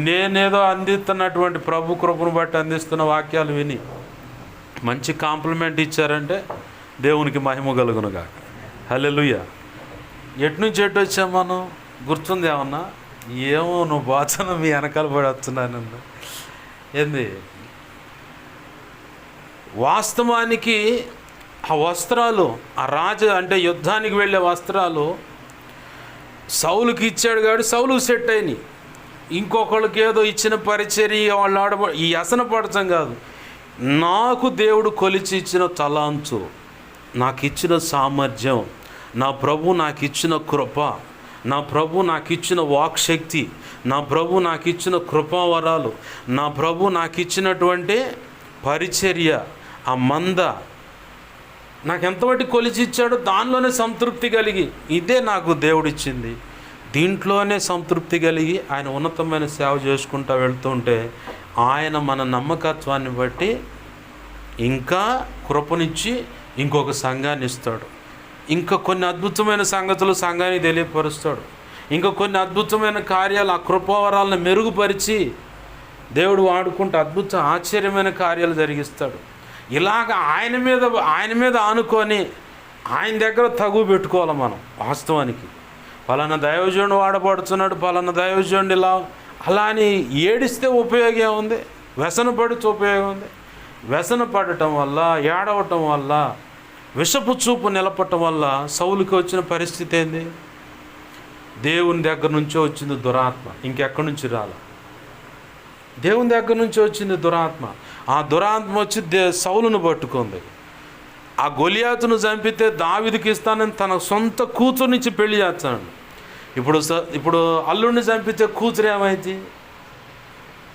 నేనేదో అందిస్తున్నటువంటి ప్రభు కృపను బట్టి అందిస్తున్న వాక్యాలు విని మంచి కాంప్లిమెంట్ ఇచ్చారంటే దేవునికి మహిమ కలుగునుగా. హల్లెలూయా. ఎట్నుంచి ఎటు వచ్చాం మనం గుర్తుంది ఏమన్నా? ఏమో నువ్వు బాచన మీ వెనకాల పడి వస్తున్నాను ఏంది. వాస్తవానికి ఆ వస్త్రాలు ఆ రాజు అంటే యుద్ధానికి వెళ్ళే వస్త్రాలు సౌలుకి ఇచ్చాడు కాబట్టి సౌలుకి సెట్ అయినాయి. ఇంకొకళ్ళకి ఏదో ఇచ్చిన పరిచర్య వాళ్ళు ఈ అసనపడటం కాదు, నాకు దేవుడు కొలిచి ఇచ్చిన తలాంతు, నాకు ఇచ్చిన సామర్థ్యం, నా ప్రభు నాకు ఇచ్చిన కృప, నా ప్రభు నాకు ఇచ్చిన వాక్శక్తి, నా ప్రభు నాకు ఇచ్చిన కృపావరాలు, నా ప్రభు నాకు ఇచ్చినటువంటి పరిచర్య, ఆ మంద నాకు ఎంతవరకు కొలిచి ఇచ్చాడో దానిలోనే సంతృప్తి కలిగి, ఇదే నాకు దేవుడిచ్చింది, దీంట్లోనే సంతృప్తి కలిగి ఆయన ఉన్నతమైన సేవ చేసుకుంటూ వెళ్తుంటే ఆయన మన నమ్మకత్వాన్ని బట్టి ఇంకా కృపనిచ్చి ఇంకొక సంఘాన్ని ఇస్తాడు, ఇంకా కొన్ని అద్భుతమైన సంగతులు సంఘానికి తెలియపరుస్తాడు, ఇంకా కొన్ని అద్భుతమైన కార్యాలు ఆ కృపావరాలను మెరుగుపరిచి దేవుడు వాడుకుంటూ ఆశ్చర్యమైన కార్యాలు జరిగిస్తాడు. ఇలాగ ఆయన మీద ఆనుకొని ఆయన దగ్గర తగు పెట్టుకోవాలి మనం. వాస్తవానికి పలానా దైవజనుడు వాడబడుతున్నాడు, పలానా దైవజనుడు అలా అని ఏడిస్తే ఉపయోగం ఉంది, వ్యసన పడితే ఉపయోగం ఉంది. వ్యసన పడటం వల్ల, ఏడవటం వల్ల, విషపు చూపు నిలపటం వల్ల సౌలుకి వచ్చిన పరిస్థితి ఏంది? దేవుని దగ్గర నుంచో వచ్చింది దురాత్మ, ఇంకెక్కడి నుంచి రాల, దేవుని దగ్గర నుంచి వచ్చింది దురాత్మ. ఆ దురాత్మ వచ్చి సౌలును పట్టుకుంది. ఆ గొలియాతును చంపితే దావీదుకి ఇస్తానని తన సొంత కూతురునిచ్చి పెళ్లి చేస్తాడు. ఇప్పుడు అల్లుడిని చంపితే కూతురు ఏమైంది?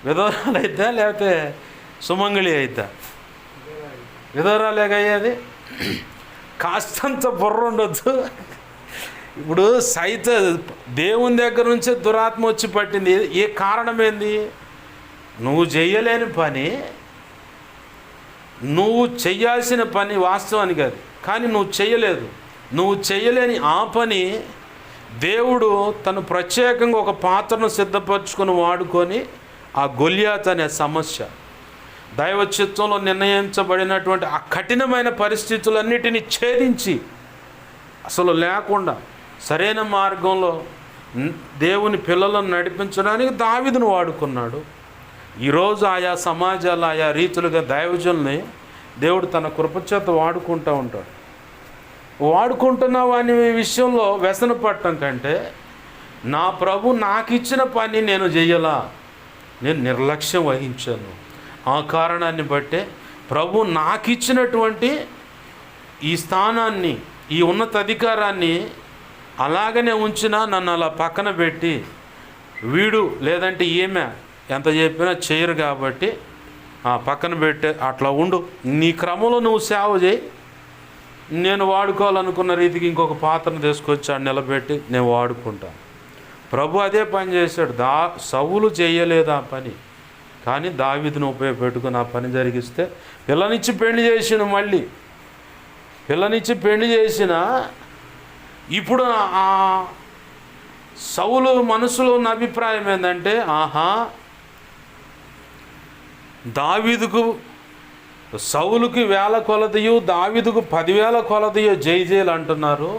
విధవరాలు అయిద్దా లేకపోతే సుమంగళి అయిద్దా? విధవరాలేగయ్యేది. కాస్తంత బుర్ర ఉండొద్దు. ఇప్పుడు దేవుని దగ్గర నుంచే దురాత్మ వచ్చి పట్టింది. ఏ కారణం ఏంది? నువ్వు చేయలేని పని, నువ్వు చెయ్యాల్సిన పని వాస్తవానికి అది, కానీ నువ్వు చేయలేదు. నువ్వు చేయలేని ఆ పని దేవుడు తను ప్రత్యేకంగా ఒక పాత్రను సిద్ధపరచుకొని వాడుకొని ఆ గొలియాత్ అనే సమస్య, దైవ చిత్తంలో నిర్ణయించబడినటువంటి ఆ కఠినమైన పరిస్థితులన్నిటినీ ఛేదించి అసలు లేకుండా సరైన మార్గంలో దేవుని పిల్లలను నడిపించడానికి దావీదును వాడుకున్నాడు. ఈరోజు ఆయా సమాజాలు ఆయా రీతులుగా దైవజనుల్ని దేవుడు తన కృపచేత వాడుకుంటూ ఉంటాడు. వాడుకుంటున్న వాని విషయంలో వ్యసన పడటం కంటే నా ప్రభు నాకు ఇచ్చిన పని నేను చెయ్యలా, నేను నిర్లక్ష్యం వహించాను. ఆ కారణాన్ని బట్టే ప్రభు నాకు ఇచ్చినటువంటి ఈ స్థానాన్ని, ఈ ఉన్నత అధికారాన్ని అలాగనే ఉంచినా నన్ను అలా పక్కన పెట్టి వీడు లేదంటే ఈమె ఎంత చెప్పినా చేయరు కాబట్టి పక్కన పెట్టే అట్లా ఉండు, నీ క్రమంలో నువ్వు సేవ చేయి, నేను వాడుకోవాలనుకున్న రీతికి ఇంకొక పాత్రను తీసుకొచ్చి ఆడ నిలబెట్టి నేను వాడుకుంటాను. ప్రభు అదే పని చేశాడు. సౌలు చేయలేదు ఆ పని, కానీ దావీదును ఉపయోగపెట్టుకుని ఆ పని జరిగిస్తే పిల్లనిచ్చి పెళ్లి చేసిన, మళ్ళీ పిల్లనిచ్చి పెళ్లి చేసిన ఇప్పుడు ఆ సౌలు మనసులో ఉన్న అభిప్రాయం ఏంటంటే, ఆహా దావీదుకు సౌలుకి 1000 కొలదియు దావీదుకు 10,000 కొలదియో జైజేలు అంటున్నారు,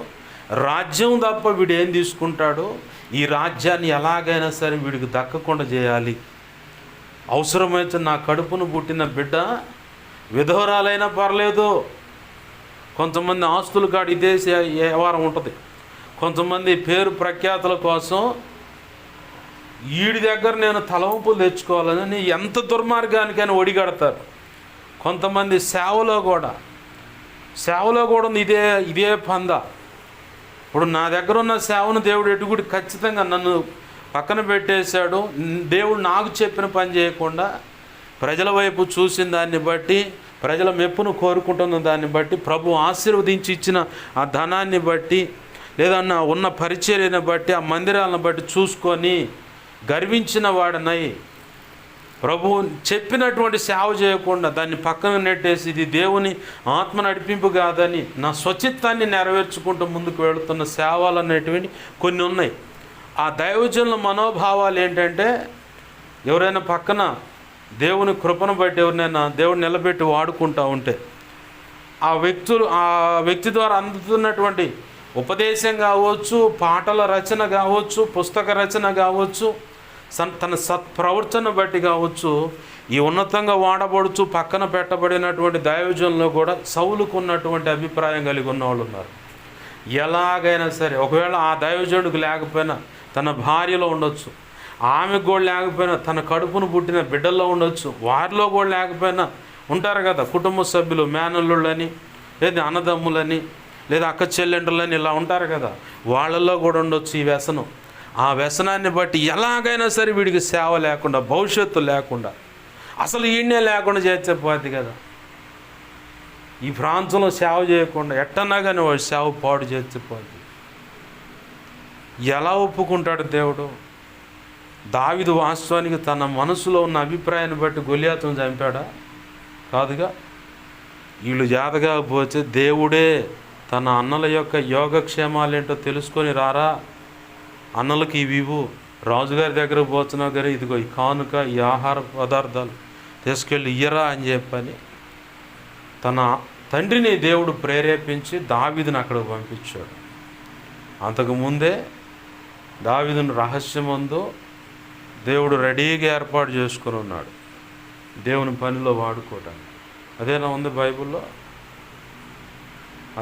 రాజ్యం తప్ప వీడు ఏం తీసుకుంటాడు, ఈ రాజ్యాన్ని ఎలాగైనా సరే వీడికి దక్కకుండా చేయాలి, అవసరమైతే నా కడుపును పుట్టిన బిడ్డ విధవరాలైనా పర్లేదు, కొంతమంది ఆస్తులు కాడు ఇదే వ్యవహారం ఉంటుంది, కొంతమంది పేరు ప్రఖ్యాతుల కోసం వీడి దగ్గర నేను తలవంపులు తెచ్చుకోవాలని ఎంత దుర్మార్గానికైనా ఒడిగడతారు. కొంతమంది సేవలో కూడా ఉంది ఇదే పంద. ఇప్పుడు నా దగ్గర ఉన్న సేవను దేవుడు ఎటుగుడి ఖచ్చితంగా నన్ను పక్కన పెట్టేశాడు. దేవుడు నాకు చెప్పిన పని చేయకుండా ప్రజల వైపు చూసిన దాన్ని బట్టి, ప్రజల మెప్పును కోరుకుంటున్న దాన్ని బట్టి, ప్రభు ఆశీర్వదించి ఇచ్చిన ఆ ధనాన్ని బట్టి, లేదన్నా ఉన్న పరిచర్యను బట్టి, ఆ మందిరాలను బట్టి చూసుకొని గర్వించిన వాడనై ప్రభు చెప్పినటువంటి సేవ చేయకుండా దాన్ని పక్కన నెట్టేసి ఇది దేవుని ఆత్మ నడిపింపు కాదని నా స్వచిత్తాన్ని నెరవేర్చుకుంటూ ముందుకు వెళుతున్న సేవలు అనేటువంటి కొన్ని ఉన్నాయి. ఆ దైవజనుల మనోభావాలు ఏంటంటే, ఎవరైనా పక్కన దేవుని కృపను బట్టి ఎవరినైనా దేవుడు నిలబెట్టి వాడుకుంటూ ఉంటే ఆ వ్యక్తి ద్వారా అందుతున్నటువంటి ఉపదేశం కావచ్చు, పాటల రచన కావచ్చు, పుస్తక రచన కావచ్చు, తన సత్ప్రవర్తన బట్టి కావచ్చు, ఈ ఉన్నతంగా వాడబడుచు పక్కన పెట్టబడినటువంటి దైవజనుల్లో కూడా సౌలుకు ఉన్నటువంటి అభిప్రాయం కలిగి ఉన్న వాళ్ళు ఉన్నారు. ఎలాగైనా సరే, ఒకవేళ ఆ దైవజనుడికి లేకపోయినా తన భార్యలో ఉండొచ్చు, ఆమెకు కూడా లేకపోయినా తన కడుపును పుట్టిన బిడ్డల్లో ఉండొచ్చు, వారిలో కూడా లేకపోయినా ఉంటారు కదా కుటుంబ సభ్యులు, మేనల్లుళ్ళని, లేదా అన్నదమ్ములని, లేదా అక్క చెల్లెండ్రులని, ఇలా ఉంటారు కదా, వాళ్ళల్లో కూడా ఉండొచ్చు ఈ వ్యసనం. ఆ వ్యసనాన్ని బట్టి ఎలాగైనా సరే వీడికి సేవ లేకుండా, భవిష్యత్తు లేకుండా, అసలు ఈయనే లేకుండా చేర్చిపోద్ది కదా. ఈ ప్రాంతంలో సేవ చేయకుండా ఎట్టన్నా కానీ వాడు సేవ పాడు చేర్చిపోద్ది. ఎలా ఒప్పుకుంటాడు దేవుడు? దావీదు వాస్తవానికి తన మనసులో ఉన్న అభిప్రాయాన్ని బట్టి గొలియాతును చంపాడా? కాదుగా. వీళ్ళు జాతకాకపోతే దేవుడే తన అన్నల యొక్క యోగక్షేమాలేంటో తెలుసుకొని రారా, అన్నలకి ఇవివు, రాజుగారి దగ్గర పోతున్నా గారి ఇదిగో ఈ కానుక, ఈ ఆహార పదార్థాలు తీసుకెళ్ళి ఇయ్యరా అని చెప్పని తన తండ్రిని దేవుడు ప్రేరేపించి దావీదుని అక్కడికి పంపించాడు. అంతకుముందే దావీదును రహస్యమందు దేవుడు రెడీగా ఏర్పాటు చేసుకుని ఉన్నాడు దేవుని పనిలో వాడుకోవడానికి. అదేనా ఉంది బైబిల్లో?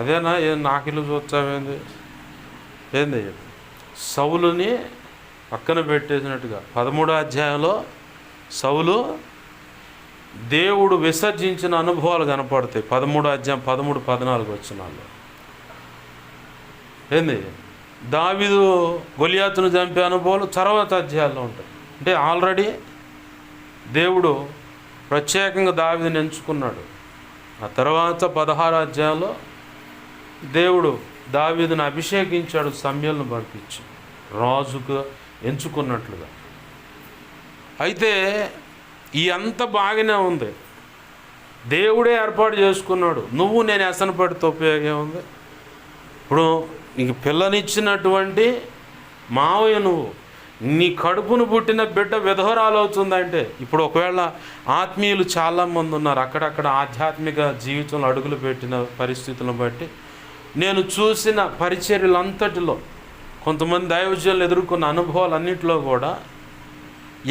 అదేనా? నాకిల్లు చూస్తావేంది? ఏంది? సౌలుని పక్కన పెట్టేసినట్టుగా 13వ అధ్యాయంలో సౌలు దేవుడు విసర్జించిన అనుభవాలు కనపడతాయి. 13వ అధ్యాయం 13, 14 వచనాల్లో. ఏంది? దావీదు గొలియాతును చంపే అనుభవాలు తర్వాత అధ్యాయాల్లో ఉంటాయి. అంటే ఆల్రెడీ దేవుడు ప్రత్యేకంగా దావీదుని ఎంచుకున్నాడు. ఆ తర్వాత 16వ అధ్యాయంలో దేవుడు దావీదును అభిషేకించాడు, సమూయేలును పంపించి రాజుగా ఎంచుకున్నట్లుగా. అయితే ఈ అంత బాగానే ఉంది, దేవుడే ఏర్పాటు చేసుకున్నాడు. నువ్వు నేను వ్యసనపడితే ఉపయోగం ఉంది? ఇప్పుడు నీకు పిల్లనిచ్చినటువంటి మావయ్య నువ్వు, నీ కడుపును పుట్టిన బిడ్డ విధవరాలు అవుతుందంటే, ఇప్పుడు ఒకవేళ ఆత్మీయులు చాలామంది ఉన్నారు అక్కడక్కడ ఆధ్యాత్మిక జీవితంలో అడుగులు పెట్టిన పరిస్థితులను బట్టి నేను చూసిన పరిచర్యలంతటిలో కొంతమంది దైవజనులు ఎదుర్కొన్న అనుభవాలన్నింటిలో కూడా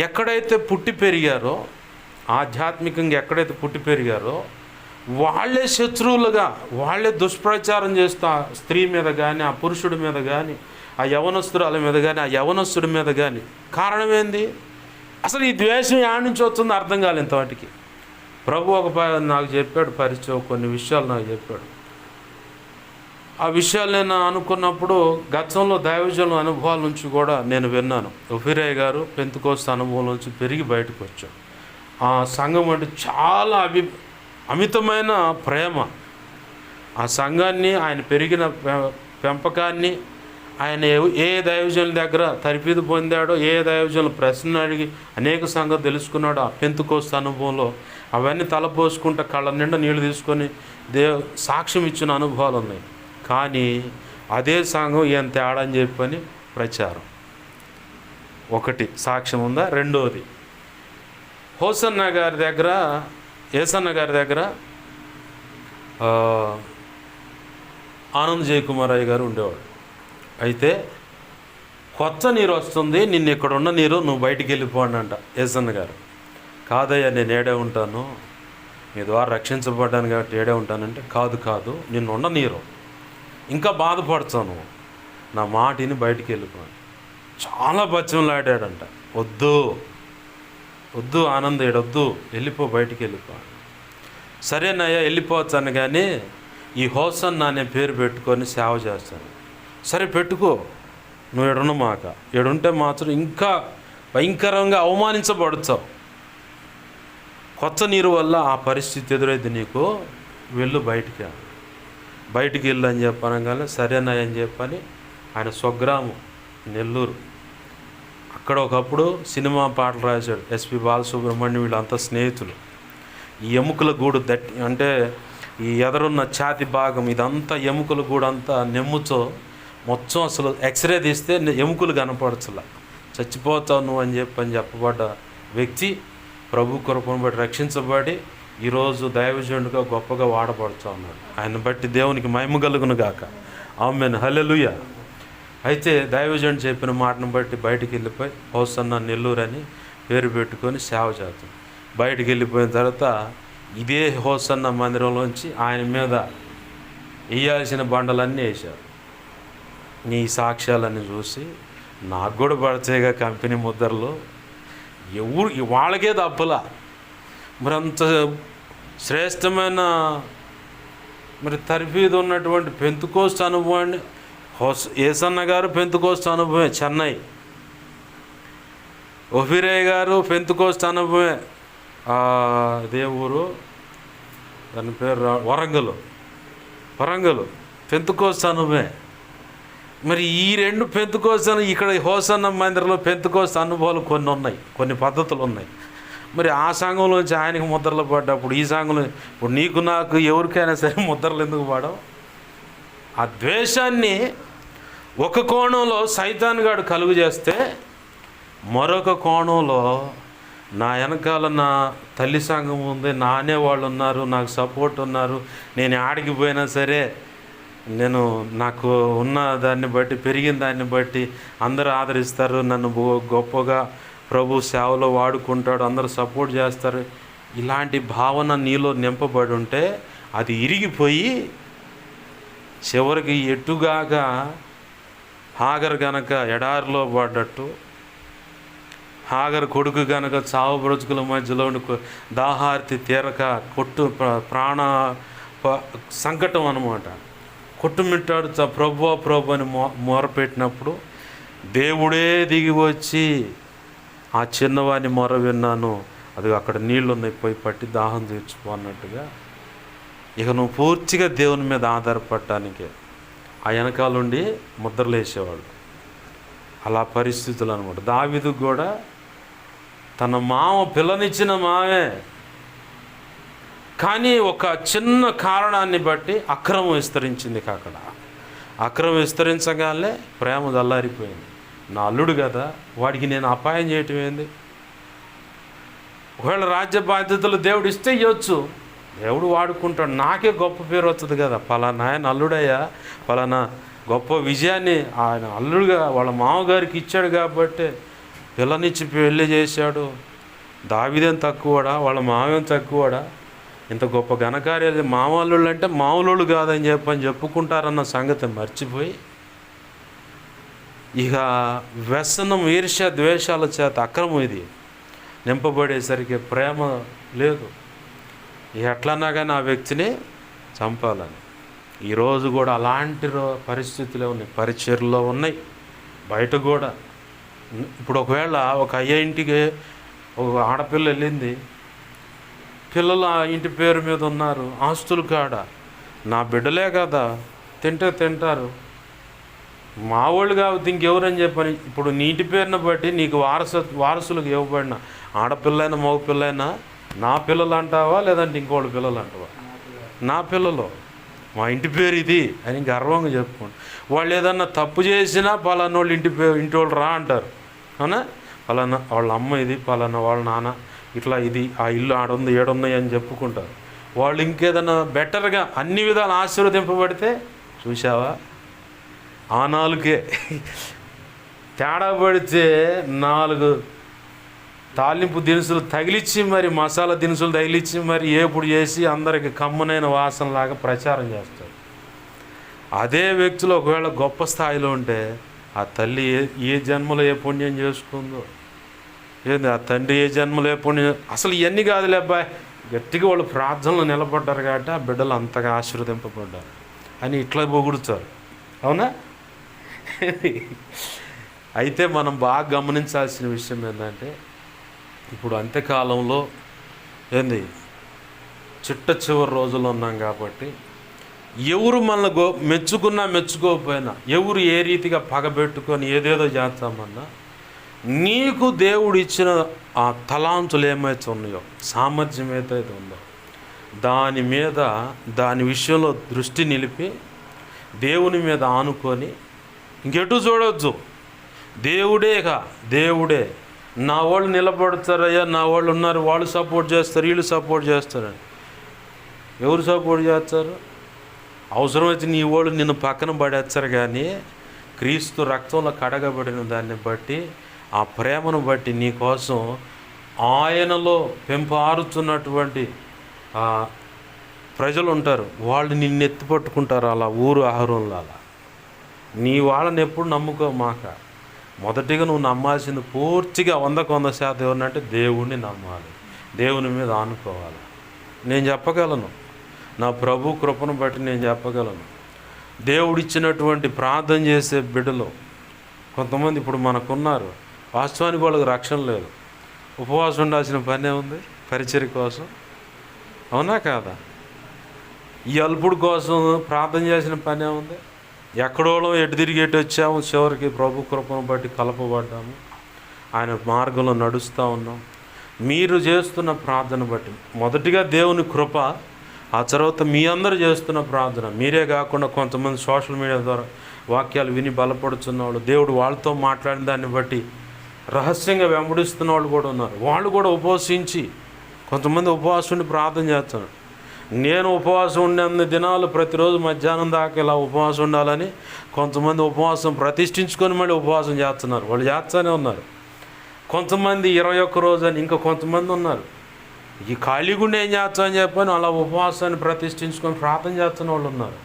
ఎక్కడైతే పుట్టి పెరిగారో, ఆధ్యాత్మికంగా ఎక్కడైతే పుట్టి పెరిగారో వాళ్ళే శత్రువులుగా, వాళ్ళే దుష్ప్రచారం చేస్తూ స్త్రీ మీద కానీ, ఆ పురుషుడి మీద కానీ, ఆ యవనస్తురాల మీద కానీ ఆ యవనస్తుడి మీద కానీ. కారణం ఏంది? అసలు ఈ ద్వేషం యాడ్ నుంచి వస్తుందో అర్థం కాలేదు వాటికి. ప్రభు నాకు చెప్పాడు పరిచయం, కొన్ని విషయాలు నాకు చెప్పాడు. ఆ విషయాలు నేను అనుకున్నప్పుడు గతంలో దైవజనుల అనుభవాల నుంచి కూడా నేను విన్నాను. ఒఫీరయ్య గారు పెంతెకోస్తు అనుభవం నుంచి పెరిగి బయటకు వచ్చాడు. ఆ సంఘం అంటే చాలా అమితమైన ప్రేమ. ఆ సంఘాన్ని, ఆయన పెరిగిన పెంపకాన్ని, ఆయన ఏ దైవజనుల దగ్గర తరఫీదు పొందాడో, ఏ దైవజనుల ప్రశ్న అడిగి అనేక సంగతి తెలుసుకున్నాడో, ఆ పెంతెకోస్తు అనుభవంలో అవన్నీ తలపోసుకుంటూ కళ్ళ నిండా నీళ్లు తీసుకొని సాక్ష్యం ఇచ్చిన అనుభవాలు ఉన్నాయి. కానీ అదే సంఘం ఏం తేడా అని చెప్పని ప్రచారం. ఒకటి సాక్ష్యం ఉందా? రెండోది, హోసన్న గారి దగ్గర, ఏసన్న గారి దగ్గర ఆనంద్ జయకుమారయ్య గారు ఉండేవాడు. అయితే కొత్త నీరు వస్తుంది, నిన్ను ఇక్కడ ఉన్న నీరు నువ్వు బయటికి వెళ్ళిపోండి అంట ఏసన్న గారు. కాదయ్యా, నేను ఏడే ఉంటాను, మీ ద్వారా రక్షించబడ్డాను కాబట్టి ఏడే ఉంటానంటే, కాదు నిన్నున్న నీరు ఇంకా బాధపడతాను, నా మాటిని బయటికి వెళ్ళిపోయాను. చాలా బచ్చంలాడాడంట. వద్దు ఆనంద్, ఏడొద్దు, వెళ్ళిపో, బయటికి వెళ్ళిపో. సరేనయ్యా వెళ్ళిపోవచ్చాను, కానీ ఈ హోసన్న అనే పేరు పెట్టుకొని సేవ చేస్తాను. సరే పెట్టుకో, నువ్వు ఏడున్న మాక, ఏడుంటే మాత్రం ఇంకా భయంకరంగా అవమానించబడుతావు. కొత్త నీరు వల్ల ఆ పరిస్థితి ఎదురైంది నీకు, వెళ్ళు బయటికి వెళ్ళు అని చెప్పనగానే సరేనయ్య అని చెప్పని ఆయన స్వగ్రామం నెల్లూరు. అక్కడ ఒకప్పుడు సినిమా పాటలు రాశాడు ఎస్పి బాలసుబ్రహ్మణ్యం, వీళ్ళంతా స్నేహితులు. ఈ ఎముకల గూడు అంటే ఈ ఎదరున్న ఛాతి భాగం ఇదంతా ఎముకల గూడు అంతా నెమ్ముతో మొత్తం అసలు ఎక్స్రే తీస్తే ఎముకలు కనపడచ్చులా, చచ్చిపోతావు నువ్వు అని చెప్పబడ్డ వ్యక్తి ప్రభు కృపను బట్టి రక్షించబడి ఈరోజు దైవజనుడిగా గొప్పగా వాడబడుతూ ఉన్నాడు. ఆయన బట్టి దేవునికి మహిమ కలుగును గాక. ఆమేన్, హల్లెలూయా. అయితే దైవజనుడు చెప్పిన మాటను బట్టి బయటికి వెళ్ళిపోయి హోసన్న నెల్లూరు అని పేరు పెట్టుకొని సేవ చేస్తాం. బయటికి వెళ్ళిపోయిన తర్వాత ఇదే హోసన్న మందిరంలోంచి ఆయన మీద వేయాల్సిన బండలన్నీ వేశారు. నీ సాక్ష్యాలన్నీ చూసి నాకు కూడా పడతాయిగా కంపెనీ ముద్రలు, వాళ్ళకే తప్పలా. మరి అంత శ్రేష్టమైన తరఫీదు ఉన్నటువంటి పెంతెకోస్తు అనుభవాన్ని ఏసన్న గారు పెంతెకోస్తు అనుభవమే చెన్నై, ఒఫీరయ్య గారు పెంతెకోస్తు అనుభవమే అదే ఊరు, దాని పేరు వరంగల్ పెంతెకోస్తు అనుభవమే. మరి ఈ రెండు పెంతెకోస్తు, ఇక్కడ హోసన్న మందిరంలో పెంతెకోస్తు అనుభవాలు కొన్ని ఉన్నాయి, కొన్ని పద్ధతులు ఉన్నాయి. మరి ఆ సంఘంలోంచి ఆయనకు ముద్రలు పడ్డప్పుడు ఈ సంఘంలో ఇప్పుడు నీకు నాకు ఎవరికైనా సరే ముద్రలు ఎందుకు పడవు? ఆ ద్వేషాన్ని ఒక కోణంలో సైతాన్ గాడు కలుగు చేస్తే, మరొక కోణంలో నా వెనకాల నా తల్లి సంఘం ఉంది, నా అనేవాళ్ళు ఉన్నారు, నాకు సపోర్ట్ ఉన్నారు, నేను ఆడికి పోయినా సరే నాకు ఉన్న దాన్ని బట్టి, పెరిగిన దాన్ని బట్టి అందరూ ఆదరిస్తారు, నన్ను గొప్పగా ప్రభు సేవలో వాడుకుంటాడు, అందరూ సపోర్ట్ చేస్తారు. ఇలాంటి భావన నీలో నింపబడి ఉంటే అది ఇరిగిపోయి చివరికి ఎటుగాగా హాగర్ గనక ఎడారిలో పడ్డట్టు, హాగర్ కొడుకు గనక చావు బ్రతుకుల మధ్యలో దాహార్తి తీరక ప్రాణ సంకటం అన్నమాట, కొట్టుమిట్టాడుతా ప్రభు అని మొరపెట్టినప్పుడు దేవుడే దిగి వచ్చి ఆ చిన్నవాడిని మొర విన్నాను, అది అక్కడ నీళ్ళు ఉన్నాయి, పోయి పట్టి దాహం తీర్చుకో అన్నట్టుగా. ఇక నువ్వు పూర్తిగా దేవుని మీద ఆధారపడటానికి ఆ వెనకాలండి ముద్రలు వేసేవాడు. అలా పరిస్థితులు అనమాట. దావీదుకు కూడా తన మామ పిల్లనిచ్చిన మామే, కానీ ఒక చిన్న కారణాన్ని బట్టి అక్రమం విస్తరించింది. అక్కడ అక్రమం విస్తరించగానే ప్రేమ దల్లారిపోయింది. నా అల్లుడు కదా, వాడికి నేను అపాయం చేయటం ఏంది? ఒకవేళ రాజ్య బాధ్యతలు దేవుడు ఇస్తే ఇవ్వచ్చు, దేవుడు వాడుకుంటాడు, నాకే గొప్ప పేరు వస్తుంది కదా, పలానా ఆయన అల్లుడయ్యా, పలానా గొప్ప విజయాన్ని ఆయన అల్లుడుగా వాళ్ళ మామగారికి ఇచ్చాడు కాబట్టి పిల్లనిచ్చి పెళ్లి చేశాడు. దావీదేం తక్కువడా, వాళ్ళ మామేం తక్కువడా? ఇంత గొప్ప ఘనకార్యాలు మామూలు అంటే మామూలు కాదని చెప్పుకుంటారన్న సంగతి మర్చిపోయి ఇక వ్యసనం, ఈర్ష్య, ద్వేషాల చేత అక్రమం ఇది నింపబడేసరికి ప్రేమ లేదు. ఎట్లన్నా కానీ ఆ వ్యక్తిని చంపాలని. ఈరోజు కూడా అలాంటి పరిస్థితులే ఉన్నాయి, పరిచర్లో ఉన్నాయి, బయట కూడా. ఇప్పుడు ఒకవేళ ఒక అయ్య ఇంటికి ఒక ఆడపిల్ల వెళ్ళింది, పిల్లలు ఆ ఇంటి పేరు మీద ఉన్నారు, ఆస్తులు కాడ, నా బిడ్డలే కదా, తింటే తింటారు, మా వాళ్ళు కాబట్టి ఇంకెవరని చెప్పని. ఇప్పుడు నీ ఇంటి పేరుని బట్టి నీకు వారసులకు ఇవ్వబడిన ఆడపిల్లైనా మగ పిల్లైనా నా పిల్లలు అంటావా లేదంటే ఇంకోళ్ళ పిల్లలు అంటావా? నా పిల్లలు, మా ఇంటి పేరు ఇది అని గర్వంగా చెప్పుకోండి. వాళ్ళు ఏదన్నా తప్పు చేసినా పలానా వాళ్ళు ఇంటి వాళ్ళు రా అంటారు, అవునా? పలానా వాళ్ళ అమ్మ ఇది, పలానా వాళ్ళ నాన్న ఇట్లా, ఇది ఆ ఇల్లు ఆడుంది ఏడున్నాయి అని చెప్పుకుంటారు. వాళ్ళు ఇంకేదన్నా బెటర్గా అన్ని విధాలు ఆశీర్వదింపబడితే చూసావా, ఆ నాలుగే తేడా పడితే 4 తాలింపు దినుసులు తగిలిచ్చి మరి, మసాలా దినుసులు తగిలిచ్చి మరి ఏపుడు చేసి అందరికి కమ్మనైన వాసనలాగా ప్రచారం చేస్తారు. అదే వ్యక్తులు ఒకవేళ గొప్ప స్థాయిలో ఉంటే ఆ తల్లి ఏ జన్మలో ఏ పుణ్యం చేసుకుందో, ఏంది ఆ తండ్రి ఏ జన్మలో ఏ పుణ్యం. అసలు ఇవన్నీ కాదులే అబ్బాయి, గట్టిగా వాళ్ళు ప్రార్థనలు నిలబడ్డారు కాబట్టి ఆ బిడ్డలు అంతగా ఆశీర్వదింపబడ్డారు అని ఇట్లా పొగుడుతారు, అవునా? అయితే మనం బాగా గమనించాల్సిన విషయం ఏంటంటే, ఇప్పుడు అంత్యకాలంలో ఏంది చిట్ట చివరి రోజుల్లో ఉన్నాం కాబట్టి ఎవరు మనల్ని మెచ్చుకున్నా మెచ్చుకోకపోయినా, ఎవరు ఏ రీతిగా పగబెట్టుకొని ఏదేదో చేస్తామన్నా, నీకు దేవుడు ఇచ్చిన ఆ తలాంతులు ఏమైతే ఉన్నాయో, సామర్థ్యం ఏదైతే ఉందో దాని మీద, దాని విషయంలో దృష్టి నిలిపి దేవుని మీద ఆనుకొని ఇంకెటు చూడవచ్చు. దేవుడే నా వాళ్ళు నిలబడతారయ్యా, నా వాళ్ళు ఉన్నారు, వాళ్ళు సపోర్ట్ చేస్తారు, వీళ్ళు సపోర్ట్ చేస్తారని. ఎవరు సపోర్ట్ చేస్తారు? అవసరమైతే నీ వాళ్ళు నిన్ను పక్కన పడేస్తారు. కానీ క్రీస్తు రక్తంలో కడగబడిన దాన్ని బట్టి, ఆ ప్రేమను బట్టి నీ కోసం ఆయనలో పెంపారుతున్నటువంటి ప్రజలు ఉంటారు, వాళ్ళు నిన్ను ఎత్తి పట్టుకుంటారు అలా ఊరు ఆహారంలో. అలా నీ వాళ్ళని ఎప్పుడు నమ్ముకోమాక. మొదటిగా నువ్వు నమ్మాల్సింది పూర్తిగా 100% ఎవరినంటే దేవుణ్ణి నమ్మాలి, దేవుని మీద ఆనుకోవాలి. నేను చెప్పగలను, నా ప్రభు కృపను బట్టి నేను చెప్పగలను, దేవుడిచ్చినటువంటి ప్రార్థన చేసే బిడ్డలు కొంతమంది ఇప్పుడు మనకున్నారు. వాస్తవానికి వాళ్ళకి రక్షణ లేదు, ఉపవాసం ఉండాల్సిన పనే ఉంది పరిచర్య కోసం, అవునా కాదా? ఈ అల్పుడు కోసం ప్రార్థన చేసిన పనే ఉంది. ఎక్కడో ఎటు తిరిగి ఎటు వచ్చాము, చివరికి ప్రభు కృపను బట్టి కలపబడ్డాము, ఆయన మార్గంలో నడుస్తూ ఉన్నాం. మీరు చేస్తున్న ప్రార్థన బట్టి మొదటిగా దేవుని కృప, ఆ తర్వాత మీ అందరూ చేస్తున్న ప్రార్థన. మీరే కాకుండా కొంతమంది సోషల్ మీడియా ద్వారా వాక్యాలు విని బలపడుతున్న వాళ్ళు, దేవుడు వాళ్ళతో మాట్లాడిన దాన్ని బట్టి రహస్యంగా వెంబడిస్తున్న వాళ్ళు కూడా ఉన్నారు. వాళ్ళు కూడా ఉపవసించి, కొంతమంది ఉపవాసం ఉండి ప్రార్థన చేస్తున్నారు. నేను ఉపవాసం ఉండే దినాలు ప్రతిరోజు మధ్యాహ్నం దాకా ఇలా ఉపవాసం ఉండాలని కొంతమంది ఉపవాసం ప్రతిష్ఠించుకొని మళ్ళీ ఉపవాసం చేస్తున్నారు, వాళ్ళు చేస్తూనే ఉన్నారు. కొంతమంది 21 రోజు అని, ఇంకా కొంతమంది ఉన్నారు ఈ ఖాళీగుండి ఏం చేస్తామని చెప్పని అలా ఉపవాసాన్ని ప్రతిష్ఠించుకొని ప్రార్థన చేస్తున్న వాళ్ళు ఉన్నారు.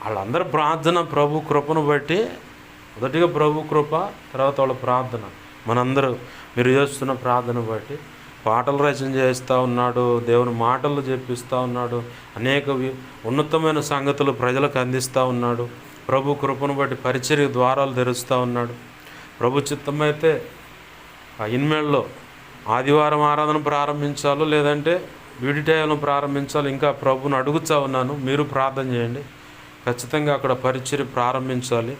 వాళ్ళందరూ ప్రార్థన ప్రభు కృపను బట్టి, మొదటిగా ప్రభు కృప, తర్వాత వాళ్ళ ప్రార్థన. మనందరూ మీరు చేస్తున్న ప్రార్థన బట్టి పాటలు రచన చేస్తూ ఉన్నాడు, దేవుని మాటలు చెప్పిస్తూ ఉన్నాడు, అనేక ఉన్నతమైన సంగతులు ప్రజలకు అందిస్తూ ఉన్నాడు. ప్రభు కృపను బట్టి పరిచర్య ద్వారాలు తెరుస్తూ ఉన్నాడు. ప్రభు చిత్తమైతే ఆ ఇన్మేళ్ళలో ఆదివారం ఆరాధన ప్రారంభించాలో లేదంటే విడిటయాలను ప్రారంభించాలో ఇంకా ప్రభుని అడుగుతూ ఉన్నాను. మీరు ప్రార్థన చేయండి, ఖచ్చితంగా అక్కడ పరిచర్య ప్రారంభించాలి.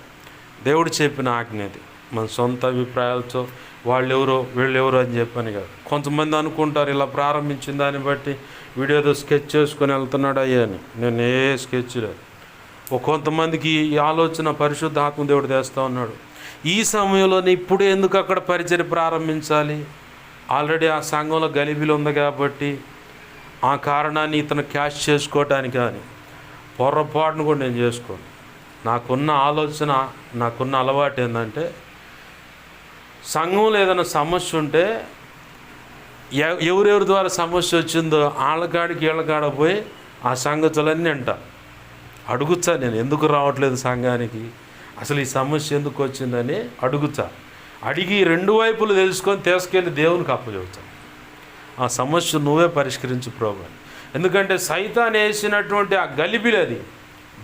దేవుడు చెప్పిన ఆజ్ఞది, మన సొంత అభిప్రాయాలతో వాళ్ళెవరో వీళ్ళెవరో అని చెప్పని కాదు. కొంతమంది అనుకుంటారు ఇలా ప్రారంభించిన దాన్ని బట్టి వీడియోతో స్కెచ్ చేసుకొని వెళ్తున్నాడు అయ్యని. నేను ఏ స్కెచ్ లేదు. కొంతమందికి ఈ ఆలోచన పరిశుద్ధ ఆత్మ దేవుడు తెస్తూ ఉన్నాడు. ఈ సమయంలోనే ఇప్పుడు ఎందుకు అక్కడ పరిచర్య ప్రారంభించాలి? ఆల్రెడీ ఆ సంఘంలో గలిబిలు ఉంది కాబట్టి ఆ కారణాన్ని ఇతను క్యాష్ చేసుకోవటానికి కానీ పొరపాటును కూడా నేను చేసుకోను. నాకున్న ఆలోచన, నాకున్న అలవాటు ఏంటంటే, సంఘంలో ఏదైనా సమస్య ఉంటే ఎవరెవరి ద్వారా సమస్య వచ్చిందో వాళ్ళకాడికి వీళ్ళకాడ పోయి ఆ సంగతులన్నీ అంట అడుగుతా. నేను ఎందుకు రావట్లేదు సంఘానికి, అసలు ఈ సమస్య ఎందుకు వచ్చిందని అడుగుతా. అడిగి రెండు వైపులు తెలుసుకొని తీసుకెళ్ళి దేవునికి అప్పచెబుతాను. ఆ సమస్య నువ్వే పరిష్కరించు ప్రభు అని. ఎందుకంటే సైతాన్ వేసినటువంటి ఆ గలిబిలి అది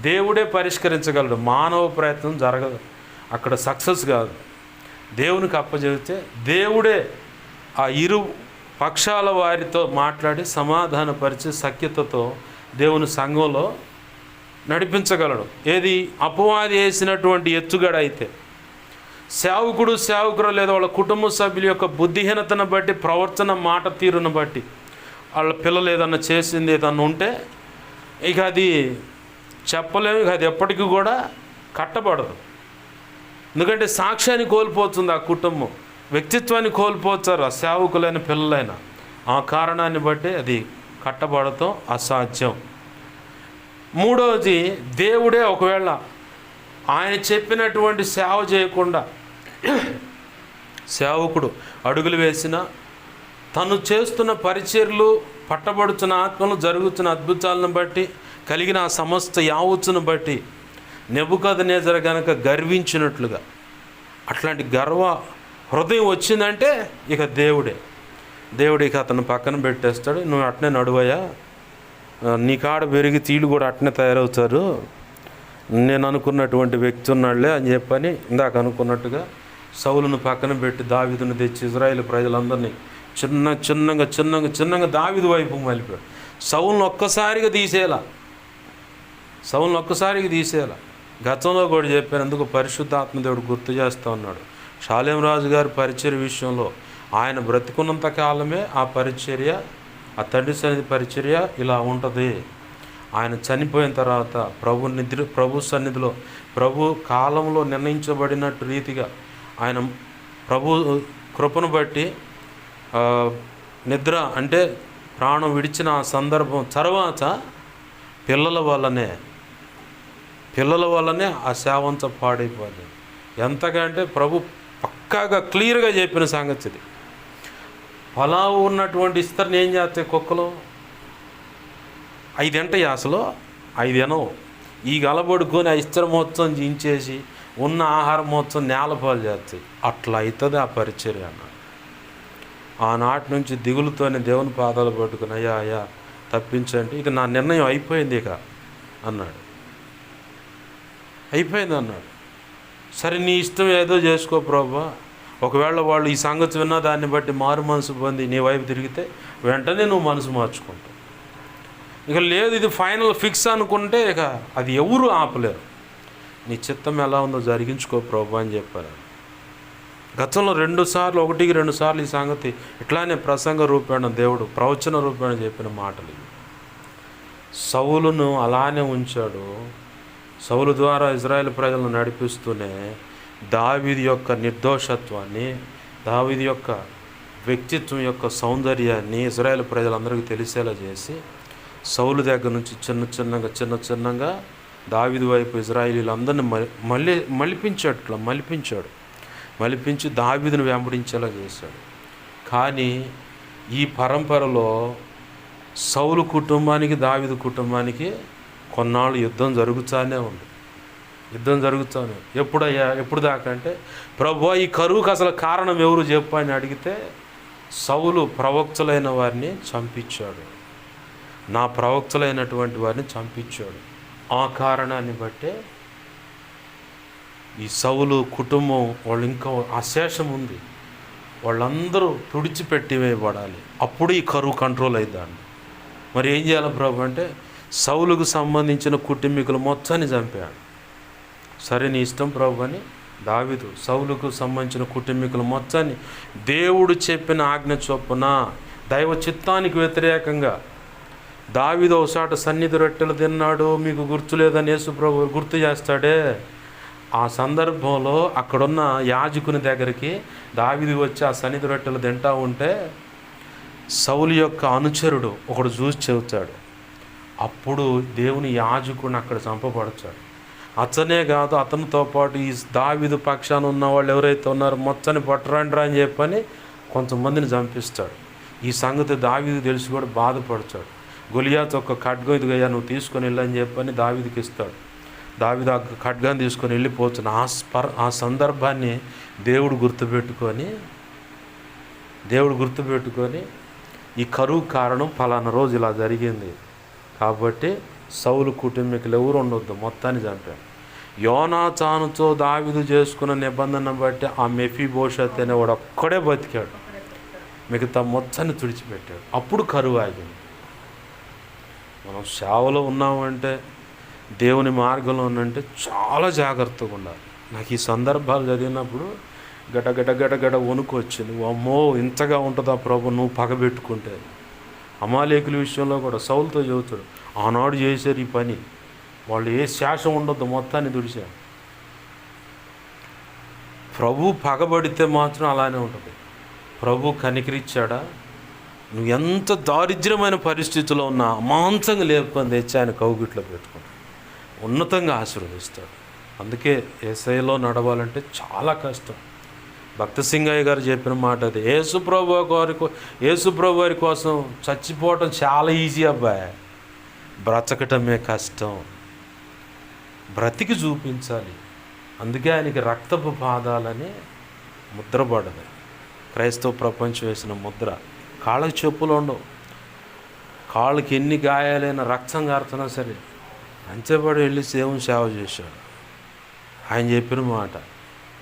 దేవుడే పరిష్కరించగలడు. మానవ ప్రయత్నం జరగదు, అక్కడ సక్సెస్ కాదు. దేవునికి అప్పచెబితే దేవుడే ఆ ఇరు పక్షాల వారితో మాట్లాడి సమాధానపరిచి సఖ్యతతో దేవుని సంఘంలో నడిపించగలడు. ఏది అపవాది వేసినటువంటి ఎత్తుగడ అయితే సేవకుడు లేదా వాళ్ళ కుటుంబ సభ్యుల యొక్క బుద్ధిహీనతను బట్టి, ప్రవర్తన మాట తీరును బట్టి, వాళ్ళ పిల్లలు ఏదన్నా చేసింది ఏదన్నా ఉంటే ఇక అది చెప్పలేము. ఇక అది ఎప్పటికీ కూడా కట్టబడదు. ఎందుకంటే సాక్ష్యాన్ని కోల్పోతుంది ఆ కుటుంబం, వ్యక్తిత్వాన్ని కోల్పోతారు ఆ సేవకులైన పిల్లలైన. ఆ కారణాన్ని బట్టి అది కట్టబడటం అసాధ్యం. మూడవది, దేవుడే ఒకవేళ ఆయన చెప్పినటువంటి సేవ చేయకుండా సేవకుడు అడుగులు వేసిన, తను చేస్తున్న పరిచర్లు, పట్టబడుతున్న ఆత్మలు, జరుగుతున్న అద్భుతాలను బట్టి, కలిగిన ఆ సమస్త యావత్తును బట్టి నెబుకద్నెజరు గనక గర్వించినట్లుగా అట్లాంటి గర్వ హృదయం వచ్చిందంటే ఇక దేవుడు ఇక అతను పక్కన పెట్టేస్తాడు. నువ్వు అట్నే నడువయ్యా, నీ కాడ పెరిగి తీళ్ళు కూడా అట్నే తయారవుతారు, నేను అనుకున్నటువంటి వ్యక్తి ఉన్నాడులే అని చెప్పని ఇందాక అనుకున్నట్టుగా సౌలును పక్కన పెట్టి దావీదును తెచ్చి ఇజ్రాయేల్ ప్రజలందరినీ చిన్నగా దావీదు వైపు మలిపాడు. సౌలును ఒక్కసారిగా తీసేయాల. గతంలో కూడా చెప్పాను, ఎందుకు పరిశుద్ధాత్మ దేవుడు గుర్తు చేస్తూ ఉన్నాడు. షాలేం రాజు గారి పరిచర్య విషయంలో ఆయన బ్రతికున్నంత కాలమే ఆ పరిచర్య, ఆ తండ్రి సన్నిధి పరిచర్య ఇలా ఉంటుంది. ఆయన చనిపోయిన తర్వాత ప్రభు సన్నిధిలో ప్రభు కాలంలో నిర్ణయించబడినట్టు రీతిగా ఆయన ప్రభు కృపను బట్టి నిద్ర అంటే ప్రాణం విడిచిన ఆ సందర్భం తర్వాత పిల్లల వల్లనే ఆ సేవంతా పాడైపోయింది. ఎంతకంటే ప్రభు పక్కాగా క్లియర్గా చెప్పిన సంగతి ఇది. పలావు ఉన్నటువంటి ఇస్తరిని ఏం చేస్తాయి కుక్కలు? 5 తింటాయి, అసలు 5 తినవు. ఈ గలబడుకొని ఆ ఇస్తరి మొత్తం జించేసి ఉన్న ఆహారం మొత్తం నేలపాలు చేస్తాయి. అట్లా అవుతుంది ఆ పరిచర్య అన్నాడు. ఆనాటి నుంచి దిగులుతోనే దేవుని పాదాలు పట్టుకుని అయ్యా తప్పించండి, ఇక నా నిర్ణయం అయిపోయింది ఇక అన్నాడు. సరే నీ ఇష్టం ఏదో చేసుకో ప్రభువా, ఒకవేళ వాళ్ళు ఈ సంగతి విన్నా దాన్ని బట్టి మారు మనసు పొంది నీ వైపు తిరిగితే వెంటనే నువ్వు మనసు మార్చుకుంటావు. ఇక లేదు ఇది ఫైనల్ ఫిక్స్ అనుకుంటే ఇక అది ఎవరు ఆపలేరు. నీ చిత్తం ఎలా ఉందో జరిగించుకో ప్రభు అని చెప్పారు. గతంలో 2 సార్లు ఈ సంగతి ఇట్లానే ప్రసంగ రూపేణ దేవుడు ప్రవచన రూపేణ చెప్పిన మాటలు. సౌలును అలానే ఉంచాడు. సౌలు ద్వారా ఇజ్రాయేల్ ప్రజలను నడిపిస్తూనే దావీదు యొక్క నిర్దోషత్వాన్ని, దావీదు యొక్క వ్యక్తిత్వం యొక్క సౌందర్యాన్ని ఇజ్రాయేల్ ప్రజలందరికీ తెలిసేలా చేసి సౌలు దగ్గర నుంచి చిన్నగా దావీదు వైపు ఇజ్రాయేలీలందరినీ మలిపించి దావీదును వెంబడించేలా చేశాడు. కానీ ఈ పరంపరలో సౌలు కుటుంబానికి దావీదు కుటుంబానికి కొన్నాళ్ళు యుద్ధం జరుగుతూనే ఉంది. ఎప్పుడు దాకా అంటే ప్రభువా ఈ కరువుకు అసలు కారణం ఎవరు చెప్పు అని అడిగితే సౌలు ప్రవక్తలైన వారిని చంపించాడు, నా ప్రవక్తలైనటువంటి వారిని చంపించాడు. ఆ కారణాన్ని బట్టే ఈ సౌలు కుటుంబం వాళ్ళు ఇంకా అశేషం ఉంది, వాళ్ళందరూ తుడిచిపెట్టివేయబడాలి, అప్పుడు ఈ కరువు కంట్రోల్ అవుతాడు. మరి ఏం చేయాలి ప్రభు అంటే సౌలుకు సంబంధించిన కుటుంబీకులు మొత్తాన్ని చంపాడు. సరే నీ ఇష్టం ప్రభు అని దావీదు సౌలుకు సంబంధించిన కుటుంబీకులు మొత్తాన్ని దేవుడు చెప్పిన ఆజ్ఞ చొప్పున దైవ చిత్తానికి వ్యతిరేకంగా దావీదు ఒకసాట సన్నిధి రొట్టెలు తిన్నాడు, మీకు గుర్తులేదని యేసు ప్రభు గుర్తు చేస్తాడే. ఆ సందర్భంలో అక్కడున్న యాజకుని దగ్గరికి దావీదు వచ్చి ఆ సన్నిధి రొట్టెలు తింటా ఉంటే సౌలు యొక్క అనుచరుడు ఒకడు చూసి చెబుతాడు. అప్పుడు దేవుని యాజకుడిని అక్కడ చంపబడతాడు. అతనే కాదు, అతనితో పాటు ఈ దావీదు పక్షాన ఉన్న వాళ్ళు ఎవరైతే ఉన్నారో మొత్తాన్ని పట్టరండి అని చెప్పని కొంతమందిని చంపిస్తాడు. ఈ సంగతి దావీదు తెలిసి కూడా బాధపడతాడు. గొలియాతు ఒక ఖడ్గం ఇదిగయ్యా నువ్వు తీసుకొని వెళ్ళని చెప్పని దావీదుకి ఇస్తాడు. దావీదు ఆ ఖడ్గాన్ని తీసుకొని వెళ్ళిపోతున్న ఆ సందర్భాన్ని దేవుడు గుర్తుపెట్టుకొని ఈ కరువు కారణం ఫలానా రోజు ఇలా జరిగింది కాబట్టి సౌలు కుటుంబీకులు ఎవరు ఉండొద్దు, మొత్తాన్ని చంపాడు. యోనాతానుతో దావీదు చేసుకున్న నిబంధన బట్టి ఆ మెఫీబోషత్ అనేవాడు ఒక్కడే బతికాడు, మిగతా మొత్తాన్ని తుడిచిపెట్టాడు. అప్పుడు కరువు ఆగింది. మనం సేవలో ఉన్నామంటే, దేవుని మార్గంలో ఉన్నంటే చాలా జాగ్రత్తగా ఉండాలి. నాకు ఈ సందర్భాలు చదివినప్పుడు గడ వణుకు వచ్చింది. అమ్మో, ఇంతగా ఉంటుందా ప్రభు నువ్వు పగబెట్టుకుంటే. అమాలేకుల విషయంలో కూడా సౌలుతో చెబుతాడు, ఆనాడు చేశారు ఈ పని, వాళ్ళు ఏ శాసం ఉండొద్దు, మొత్తాన్ని తుడిచారు. ప్రభు పగబడితే మాత్రం అలానే ఉంటుంది. ప్రభు కనికరిచ్చాడా? నువ్వు ఎంత దారిద్ర్యమైన పరిస్థితిలో ఉన్నా అమాంతంగా లేపుకొని తెచ్చి ఆయన కౌగిట్లో పెట్టుకుంటాడు, ఉన్నతంగా ఆశీర్వదిస్తాడు. అందుకే యేసయ్యలో నడవాలంటే చాలా కష్టం. భక్త సింగయ్య గారు చెప్పిన మాట అది. యేసుప్రభు వారి కోసం చచ్చిపోవటం చాలా ఈజీ అబ్బాయి, బ్రతకటమే కష్టం. బ్రతికి చూపించాలి. అందుకే ఆయనకి రక్తపు పాదాలని ముద్ర పడదు. క్రైస్తవ ప్రపంచం వేసిన ముద్ర. కాళ్ళకి చెప్పులు ఉండవు, కాళ్ళకి ఎన్ని గాయాలైన రక్తం కారుతున్నా సరే అంచెపడి వెళ్ళి దేవుని సేవ చేశాడు. ఆయన చెప్పిన మాట,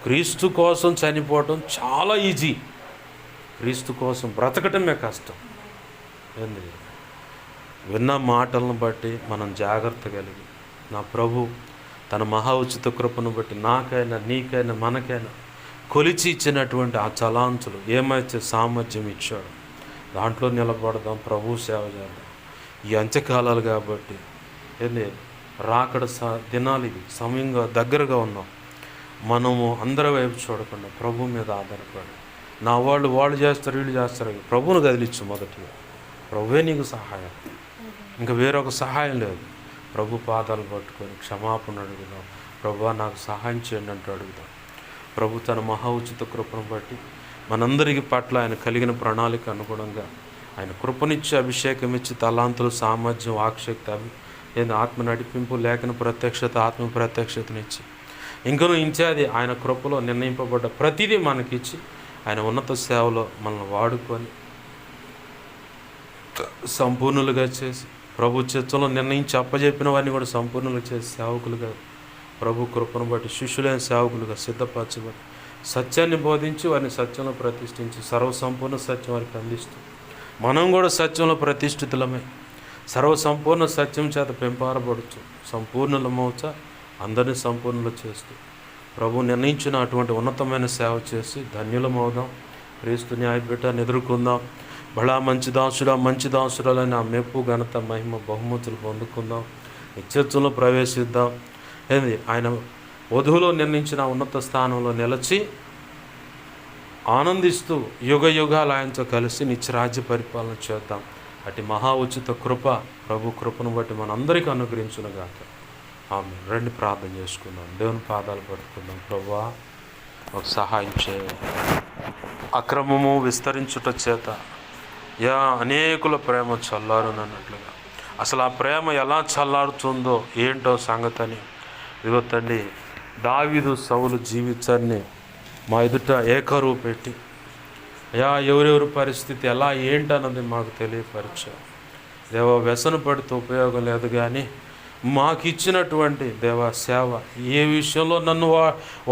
క్రీస్తు కోసం చనిపోవటం చాలా ఈజీ, క్రీస్తు కోసం బ్రతకటమే కష్టం. ఏంది? విన్న మాటలను బట్టి మనం జాగ్రత్త కలిగి, నా ప్రభు తన మహా ఉచిత కృపను బట్టి నాకైనా నీకైనా మనకైనా కొలిచి ఇచ్చినటువంటి ఆ తలాంతులు ఏమైతే సామర్థ్యం ఇచ్చాడు దాంట్లో నిలబడదాం, ప్రభు సేవ చేద్దాం. ఈ అంత్యకాలాలు కాబట్టి ఏంది రాకడ దినాలు ఇవి, సమయంగా దగ్గరగా ఉన్నాం. మనము అందరి వైపు చూడకుండా ప్రభు మీద ఆధారపడి, నా వాళ్ళు చేస్తారు వీళ్ళు చేస్తారు, ప్రభువును కదిలిచ్చు. మొదటిగా ప్రభువే నీకు సహాయం, ఇంకా వేరొక సహాయం లేదు. ప్రభు పాదాలు పట్టుకొని క్షమాపణ అడుగుదాం. ప్రభువా నాకు సహాయం చేయండి అంటూ అడుగుదాం. ప్రభు తన మహా ఉచిత కృపను బట్టి మనందరికి పట్ల ఆయన కలిగిన ప్రణాళిక అనుగుణంగా ఆయన కృపనిచ్చి అభిషేకం ఇచ్చి తలాంతులు సామర్థ్యం వాక్శక్తి ఆత్మ నడిపింపు లేఖన ప్రత్యక్షత ఆత్మ ప్రత్యక్షతనిచ్చి ఇంకనూ ఇచ్చేది ఆయన కృపలో నిర్ణయింపబడ్డ ప్రతిదీ మనకిచ్చి ఆయన ఉన్నత సేవలో మనల్ని వాడుకొని సంపూర్ణులుగా చేసి ప్రభు చిత్తంలో నిర్ణయించి అప్పజెప్పిన వారిని కూడా సంపూర్ణులుగా చేసి సేవకులుగా ప్రభు కృపను బట్టి శిష్యులైన సేవకులుగా సిద్ధపరచబడి సత్యాన్ని బోధించి వారిని సత్యంలో ప్రతిష్ఠించి సర్వసంపూర్ణ సత్యం వారికి అందిస్తూ మనం కూడా సత్యంలో ప్రతిష్ఠితులమై సర్వసంపూర్ణ సత్యం చేత పెంపారబడుతూ సంపూర్ణులమవుతా అందరినీ సంపూర్ణులు చేస్తూ ప్రభు నిర్ణయించిన అటువంటి ఉన్నతమైన సేవ చేసి ధన్యులమవుదాం. క్రీస్తు న్యాయపీఠాన్ని ఎదుర్కొందాం. బడా మంచి దాసురాలైన ఆ మెప్పు ఘనత మహిమ బహుమతులు పొందుకుందాం. నిత్యత్వంలో ప్రవేశిద్దాం. ఆయన వధువులో నిర్ణయించిన ఉన్నత స్థానంలో నిలిచి ఆనందిస్తూ యుగ యుగాలు ఆయనతో కలిసి నిత్యరాజ్య పరిపాలన చేద్దాం. అటు మహా ఉచిత కృప ప్రభు కృపను బట్టి మనందరికీ అనుగ్రహించునుగాక. ఆమె రండి ప్రార్థన చేసుకుందాం. దేవుని పాదాలు పట్టుకుందాం. ప్రభువా ఒక సహాయం చేయాలి. అక్రమము విస్తరించుట చేత అనేకుల ప్రేమ చల్లారునన్నట్లుగా అసలు ఆ ప్రేమ ఎలా చల్లారుతుందో ఏంటో సంగతని ఇదిగో తండ్రి దావీదు సౌలు జీవితాన్ని మా ఎదుట ఏకరువు పెట్టి ఎవరెవరి పరిస్థితి ఎలా ఏంటన్నది మాకు తెలియపరిచావు. దేవా వ్యసన పడితే ఉపయోగం లేదు, కానీ మాకు ఇచ్చినటువంటి దేవా సేవ ఏ విషయంలో నన్ను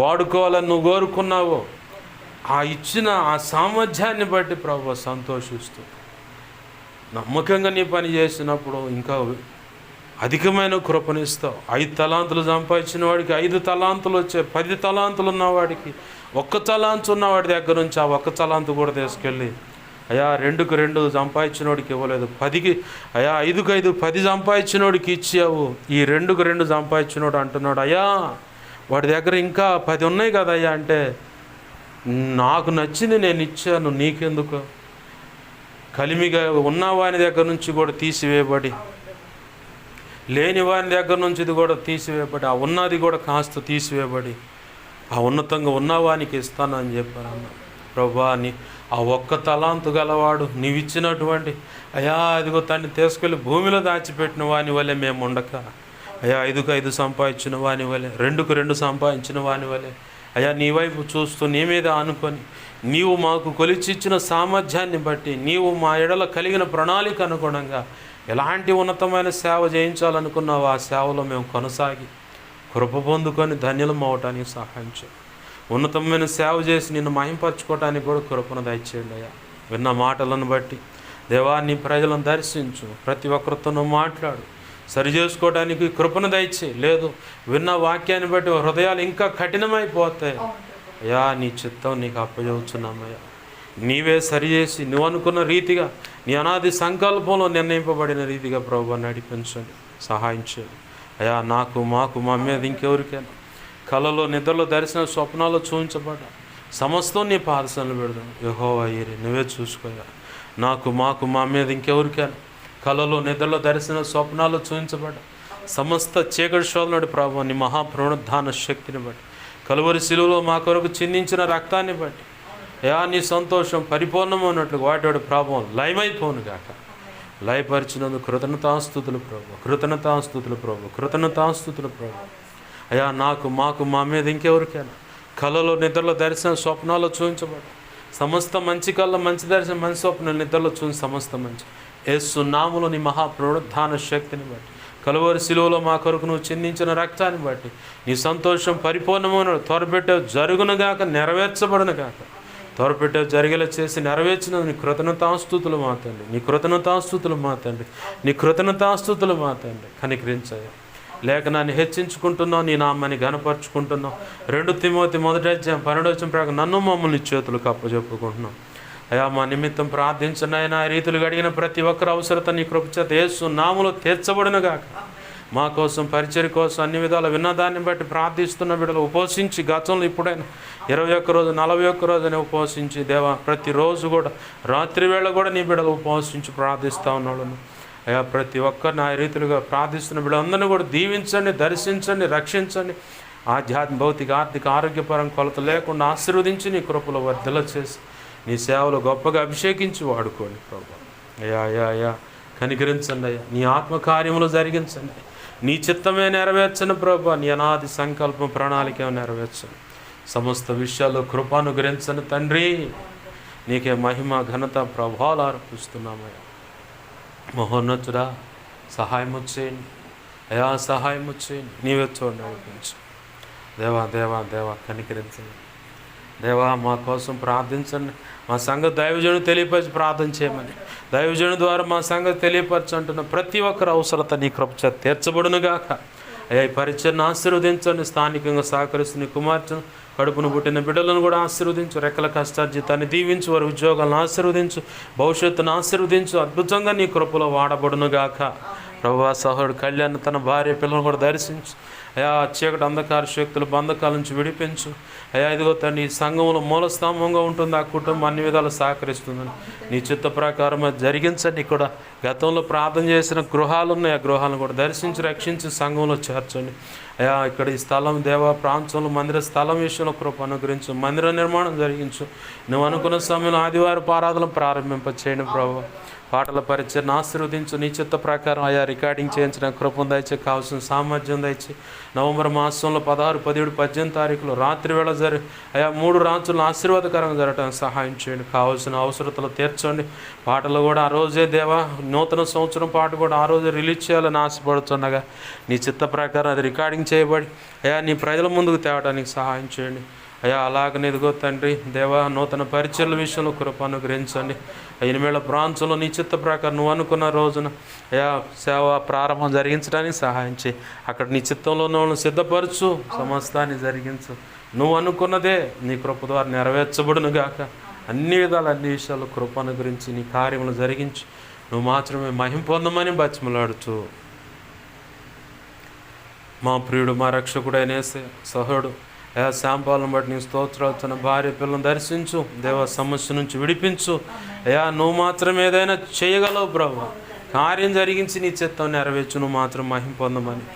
వాడుకోవాలని నువ్వు కోరుకున్నావో ఆ ఇచ్చిన ఆ సామర్థ్యాన్ని బట్టి ప్రభు సంతోషిస్తూ నమ్మకంగా నీ పని చేసినప్పుడు ఇంకా అధికమైన కృపనిస్తావు. 5 తలాంతులు సంపాదించిన వాడికి 5 తలాంతులు వచ్చాయి. 10 తలాంతులు ఉన్నవాడికి 1 తలాంతు ఉన్నవాడి దగ్గర నుంచి ఆ 1 తలాంతు కూడా తీసుకెళ్ళి 2కు 2 సంపాదించినోడికి ఇవ్వలేదు, 10కి 5కు 5 10 సంపాదించినోడికి ఇచ్చావు. ఈ 2కు 2 సంపాదించినోడు అంటున్నాడు, వాడి దగ్గర ఇంకా 10 ఉన్నాయి కదా అంటే నాకు నచ్చింది నేను ఇచ్చాను, నీకెందుకు? కలిమిగా ఉన్న వాని దగ్గర నుంచి కూడా తీసివేయబడి లేని వాని దగ్గర నుంచి ఇది కూడా తీసివేయబడి ఆ ఉన్నది కూడా కాస్త తీసివేయబడి ఆ ఉన్నతంగా ఉన్నవానికి ఇస్తానని చెప్పారన్న ప్రభా. అని ఆ 1 తలాంతు గలవాడు నీవిచ్చినటువంటి అదిగో తన్ని తీసుకెళ్ళి భూమిలో దాచిపెట్టిన వాని వల్లే మేము ఉండక అయ్యా 5కు 5 సంపాదించిన వాని వలె, 2కు 2 సంపాదించిన వాని వలె అయ్యా నీ వైపు చూస్తూ నీ మీద ఆనుకొని నీవు మాకు కొలిచిచ్చిన సామర్థ్యాన్ని బట్టి నీవు మా ఎడల కలిగిన ప్రణాళిక అనుగుణంగా ఎలాంటి ఉన్నతమైన సేవ చేయించాలనుకున్నావు ఆ సేవలో మేము కొనసాగి కృప పొందుకొని ధన్యులం అవటానికి సహాయం చేయి. ఉన్నతమైన సేవ చేసి నిన్ను మహింపరచుకోవటానికి కూడా కృపను దయచేయండి అయ్యా. విన్న మాటలను బట్టి దేవా నీ ప్రజలను దర్శించు, ప్రతి ఒక్కరితోనూ మాట్లాడు, సరి చేసుకోవడానికి కృపను దయచేయి. లేదు విన్న వాక్యాన్ని బట్టి హృదయాలు ఇంకా కఠినమైపోతాయి అయ్యా. నీ చిత్తం నీకు అప్పచెబుతున్నామయ్యా. నీవే సరిచేసి నువ్వు అనుకున్న రీతిగా నీ అనాది సంకల్పంలో నిర్ణయింపబడిన రీతిగా ప్రభువా నడిపించండి, సహాయం చేయండి అయ్యా. నాకు మాకు మా మీద ఇంకెవరికైనా కలలో నిద్రలో దర్శన స్వప్నాల్లో చూపించబడ్డ సమస్తం నీ పాదసనలు పెడదాం. యెహోవా ఈరే నువ్వే చూసుకోయా. నాకు మాకు మా మీద ఇంకెవరికైనా కలలో నిద్రలో దర్శన స్వప్నాల్లో చూపించబడ్డ సమస్త చీకటి శోధనడు ప్రభువా నీ మహాపునరుద్ధాన శక్తిని బట్టి కలువరి శిలువలో మా కొరకు చిందించిన రక్తాన్ని బట్టి అయ్యా నీ సంతోషం పరిపూర్ణమైనట్లు వాటి ప్రభావం లయమైపోను గాక. లయపరిచినందుకు కృతజ్ఞతాస్తుతులు ప్రభు, కృతజ్ఞతాస్తుతులు ప్రభు, కృతజ్ఞతాస్తుతులు ప్రభు అయ్యా. నాకు మాకు మా మీద ఇంకెవరికైనా కళలో నిద్రలో దర్శనం స్వప్నాల్లో చూపించబడ్డ సమస్త మంచి కళ్ళ మంచి దర్శనం మంచి స్వప్న నిద్రలో చూసి సమస్త మంచి యేసు నామములో నీ మహాపునరుద్ధాన శక్తిని బట్టి కలువరి శిలువలో మా కొరకు నువ్వు చిందించిన రక్తాన్ని బట్టి నీ సంతోషం పరిపూర్ణమైన త్వరపెట్టావు జరుగునుగాక, నెరవేర్చబడునుగాక. త్వరపెట్టావు జరిగేలా చేసి నెరవేర్చిన నీ కృతజ్ఞతాస్తుతులు మా తండ్రి, నీ కృతజ్ఞతాస్తుతులు మా తండ్రి, నీ కృతజ్ఞతాస్తుతులు మా తండ్రి. కనికరించయ్యా. లేఖనాన్ని హెచ్చించుకుంటున్నావు, నీ నామాన్ని ఘనపరుచుకుంటున్నావు. 2 తిమోతి 1:12 ప్రకారం నన్ను మమ్మల్ని చేతులకు అప్పచెప్పుకుంటున్నాం అయ్యా. మా నిమిత్తం ప్రార్థించండి ఆయన. ఆ రీతులు గడిగిన ప్రతి ఒక్కరు అవసరత నీ కృపచేత యేసు నామములో తీర్చబడునుగాక. మా కోసం పరిచర్య కోసం అన్ని విధాల విన్నదాన్ని బట్టి ప్రార్థిస్తున్న బిడ్డలు ఉపవసించి గతంలో ఇప్పుడైనా 21 రోజు 41 రోజు అని ఉపవసించి దేవా ప్రతిరోజు కూడా రాత్రి వేళ కూడా నీ బిడ్డలు ఉపవసించి ప్రార్థిస్తూ ఉన్నాళ్ళను అయ్యా. ప్రతి ఒక్కరిని ఆ రీతిలుగా ప్రార్థిస్తున్న బిడ్డలందరినీ కూడా దీవించండి, దర్శించండి, రక్షించండి. ఆధ్యాత్మిక భౌతిక ఆర్థిక ఆరోగ్యపరం కొలత లేకుండా ఆశీర్వదించి నీ కృపలో వర్ధల చేసి నీ సేవలు గొప్పగా అభిషేకించి వాడుకోండి ప్రభు అయ్యా. అయ్యా అయ్యా కనికరించండి అయ్యా. నీ ఆత్మకార్యములు జరిగించండి. నీ చిత్తమే నెరవేర్చండి ప్రభు. నీ అనాది సంకల్పం ప్రణాళిక నెరవేర్చండి. సమస్త విషయాల్లో కృప అనుగ్రహించండి తండ్రి. నీకే మహిమ ఘనత ప్రభావాలు అర్పిస్తున్నామయ్యా. మహోన్నతుడా సహాయం వచ్చేయండి అయా, సహాయం వచ్చేయండి. నీవే చూడండి, నడిపించు దేవా. దేవా దేవా కనికరించండి దేవా. మా కోసం ప్రార్థించండి. మా సంగతి దైవజనుడు తెలియపరిచి ప్రార్థన చేయమని దైవజనుడు ద్వారా మా సంగతి తెలియపరచు అంటున్న ప్రతి ఒక్కరు అవసరత నీ కృప తీర్చబడునుగాక. అయ్యా ఈ పరిచయను ఆశీర్వదించండి. స్థానికంగా సహకరిస్తున్న కుమార్తెను కడుపును పుట్టిన బిడ్డలను కూడా ఆశీర్వదించు. రెక్కల కష్టార్జితాన్ని దీవించు. వారి ఉద్యోగాలను ఆశీర్వదించు. భవిష్యత్తును ఆశీర్వదించు. అద్భుతంగా నీ కృపలో వాడబడునుగాక. ప్రభువా సహోదరుడు కళ్యాణ్ తన భార్య పిల్లలను కూడా దర్శించు అయా. చీకటి అంధకార శక్తులు బంధకాల నుంచి విడిపించు అయా. ఇదిగో తండ్రి ఈ సంఘంలో మూలస్తంభంగా ఉంటుంది. ఆ కుటుంబం అన్ని విధాలు సహకరిస్తుందని నీ చిత్త ప్రకారం అది జరిగించండి. కూడా గతంలో ప్రార్థన చేసిన గృహాలు ఉన్నాయి. ఆ గృహాలను కూడా దర్శించి రక్షించి సంఘంలో చేర్చండి అయా. ఇక్కడ ఈ స్థలం దేవా ప్రాంతంలో మందిర స్థలం విషయంలో కృప అనుగ్రహించు. మందిర నిర్మాణం జరిగించు. నువ్వు అనుకున్న సమయంలో ఆదివారం ఆరాధన ప్రారంభింపచేయండి ప్రభు. పాటల పరిచయను ఆశీర్వదించు. నీ చిత్త ప్రకారం అయా రికార్డింగ్ చేయించడానికి కృపను దయచే, కావాల్సిన సామర్థ్యం దయచే. నవంబర్ మాసంలో 16, 17, 18 తారీఖులో రాత్రి వేళ అయా 3 రాత్రులు ఆశీర్వాదకరంగా జరగడానికి సహాయం చేయండి. కావాల్సిన అవసరతలు తీర్చండి. పాటలు కూడా ఆ రోజే దేవా నూతన సంవత్సరం పాట కూడా ఆ రోజే రిలీజ్ చేయాలని ఆశపడుతుండగా నీ చిత్త ప్రకారం అది రికార్డింగ్ చేయబడి అయా నీ ప్రజల ముందుకు తేవడానికి సహాయం చేయండి అయ్యా. అలాగనే ఇదిగో తండ్రి దేవా నూతన పరిచర్ల విషయంలో కృప అనుగ్రహించండి. 8 బ్రాంచ్లో నీ చిత్త ప్రకారం నువ్వు అనుకున్న రోజున అయా సేవ ప్రారంభం జరిగించడానికి సహాయం చేయి. అక్కడ నీ చిత్తంలో నువ్వు సిద్ధపరచు, సమస్తాన్ని జరిగించు. నువ్వు అనుకున్నదే నీ కృప ద్వారా నెరవేర్చబడును గాక. అన్ని విధాలు అన్ని విషయాలు కృప అనుగ్రహించి నీ కార్యములు జరిగించి నువ్వు మాత్రమే మహిమ పొందమని బతిమలాడుతూ మా ప్రియుడు మా రక్షకుడైన సహోడు అయా శాంపాలను బట్టి నీ స్తోత్రాలు. తన భార్య పిల్లలను దర్శించు దేవ. సమస్య నుంచి విడిపించు అయా. నువ్వు మాత్రం ఏదైనా చేయగలవు ప్రభు. కార్యం జరిగించి నీ చిత్తం నెరవేర్చు. నువ్వు మాత్రం మహిమ పొందమని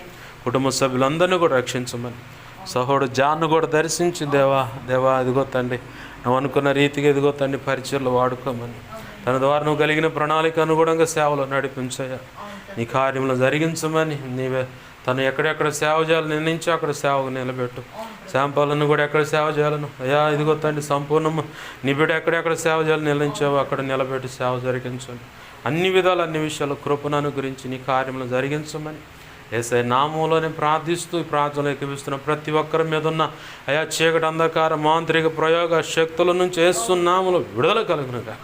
కుటుంబ సభ్యులందరినీ కూడా రక్షించమని సహోడు జాన్ను కూడా దర్శించు దేవా. దేవా ఇదిగో తండ్రి నువ్వు అనుకున్న రీతిగా ఇదిగో తండ్రి పరిచయలు వాడుకోమని తన ద్వారా నువ్వు కలిగిన ప్రణాళిక అనుగుణంగా సేవలు నడిపించయ్యా. నీ కార్యంలో జరిగించమని నీవే తను ఎక్కడెక్కడ సేవ చేయాలని నిర్ణయించి అక్కడ సేవకు నిలబెట్టు. శాంపాలను కూడా ఎక్కడ సేవ చేయాలను అయ్యా ఇదిగో తండ్రి సంపూర్ణము నీ బిడ్డ ఎక్కడెక్కడ సేవ చేయాలని నిర్ణయించావు అక్కడ నిలబెట్టి సేవ జరిగించండి. అన్ని విధాలు అన్ని విషయాలు కృపను గురించి నీ కార్యములు జరిగించమని యేసయ్య నామములోనే ప్రార్థిస్తూ ఈ ప్రార్థనలు ఎక్కిపిస్తున్న ప్రతి ఒక్కరి మీద ఉన్న అయా చీకటి అంధకార మాంత్రిక ప్రయోగ శక్తుల నుంచి యేసునామములో విడుదల కలుగునుగా.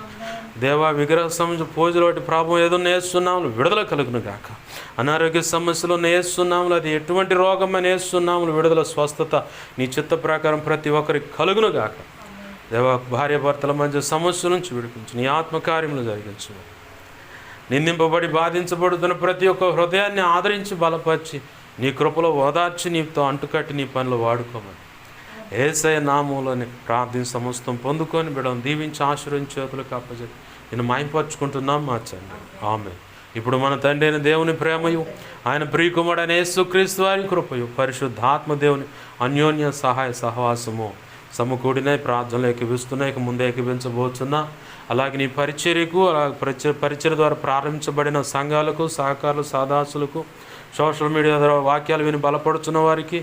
దేవా విగ్రహ సంబంధించిన పూజలు వాటి ప్రాభం ఏదన్నా యేసునామములో విడుదల కలుగును గాక. అనారోగ్య సమస్యలు ఉన్న యేసునామములో అది ఎటువంటి రోగమైన యేసునామములో విడుదల స్వస్థత నీ చిత్త ప్రకారం ప్రతి ఒక్కరికి కలుగును గాక. దేవా భార్యాభర్తల మధ్య సమస్య నుంచి విడిపించు, నీ ఆత్మకార్యములు జరిగించు. నిందింపబడి బాధించబడుతున్న ప్రతి ఒక్క హృదయాన్ని ఆదరించి బలపరిచి నీ కృపలో ఓదార్చి నీతో అంటుకట్టి నీ పనిలో వాడుకోమని యేసయ్య నామములోని ప్రార్థన సమస్తం పొందుకొని బిడ్డను దీవించి ఆశీర్వదించి చేతులకు అప్పచెప్పి నేను మాయపరుచుకుంటున్నాం మా తండ్రి. ఆమేన్. ఇప్పుడు మన తండ్రి అయిన దేవుని ప్రేమయు ఆయన ప్రియకుమారుడైన యేసుక్రీస్తు వారి కృపయు పరిశుద్ధాత్మ దేవుని అన్యోన్య సహాయ సహవాసము సమకూడిన ప్రార్థనలు ఎక్కిపిస్తున్నాయి, ముందే ఎక్కిపించబోతున్నా. అలాగే నీ పరిచర్యకు పరిచర్య ద్వారా ప్రారంభించబడిన సంఘాలకు సహకారులు సాదాసులకు సోషల్ మీడియా ద్వారా వాక్యాలు విని బలపడుతున్న వారికి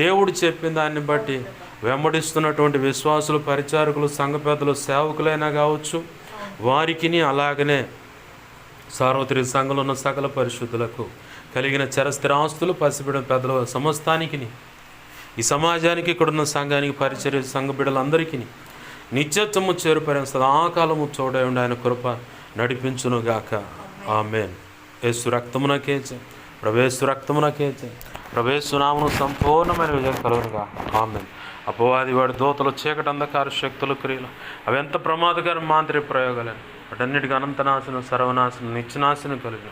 దేవుడు చెప్పిన దాన్ని బట్టి వెంబడిస్తున్నటువంటి విశ్వాసులు పరిచారకులు సంఘ పెద్దలు సేవకులైనా కావచ్చు వారికి, అలాగనే సార్వత్రిక సంఘంలో ఉన్న సకల పరిశుద్ధులకు కలిగిన చరస్థిరాస్తులు పసిబిడ్డ పెద్దల సమస్తానికి ఈ సమాజానికి ఇక్కడున్న సంఘానికి పరిచర్య సంఘ బిడ్డలందరికీ నిత్యత్వము చేరుపరిన సదాకాలము చూడ ఉండి ఆయన కృప నడిపించునుగాక. ఆమేన్. యేసు రక్తమునకే ప్రవేశు రక్తమునకే ప్రవేశు నామను సంపూర్ణమైన విజయం కలుగునుగా. ఆమేన్. అపవాది వాడి దూతలు చీకటి అంధకార శక్తులు క్రియలు అవి ఎంత ప్రమాదకరం మాంత్రిక ప్రయోగాలని వాటన్నిటికీ అనంతనాశనం సర్వనాశనం నిత్యనాశనం కలిగిన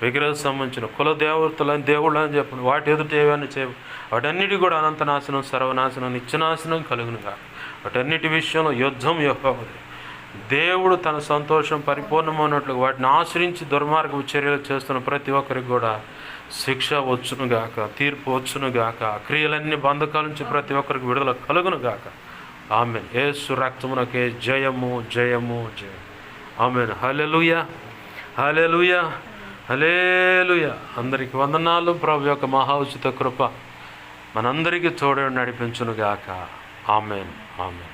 విగ్రహ సంబంధించిన కుల దేవతలని దేవుళ్ళు అని చెప్పండి వాటి ఎదుట ఏవన్నీ చేయవు వాటన్నిటి కూడా అనంతనాశనం సర్వనాశనం నిత్యనాశనం కలుగునుగా. వాటన్నిటి విషయంలో యుద్ధం యెహోవాది. దేవుడు తన సంతోషం పరిపూర్ణమైనట్లు వాటిని ఆశ్రయించి దుర్మార్గపు చర్యలు చేస్తున్న ప్రతి ఒక్కరికి కూడా శిక్ష వచ్చునుగాక, తీర్పు వచ్చునుగాక. క్రియలన్నీ బంధకాల నుంచి ప్రతి ఒక్కరికి విడుదల కలుగునుగాక. ఆమేన్. యేసు రక్తమునకే జయము జయము జయం. ఆమేన్. హల్లెలూయా హల్లెలూయా హల్లెలూయా. అందరికీ వందనాలు. ప్రభు యొక్క మహా ఉచిత కృప మనందరికీ తోడే నడిపించునుగాక. ఆమేన్ ఆమేన్.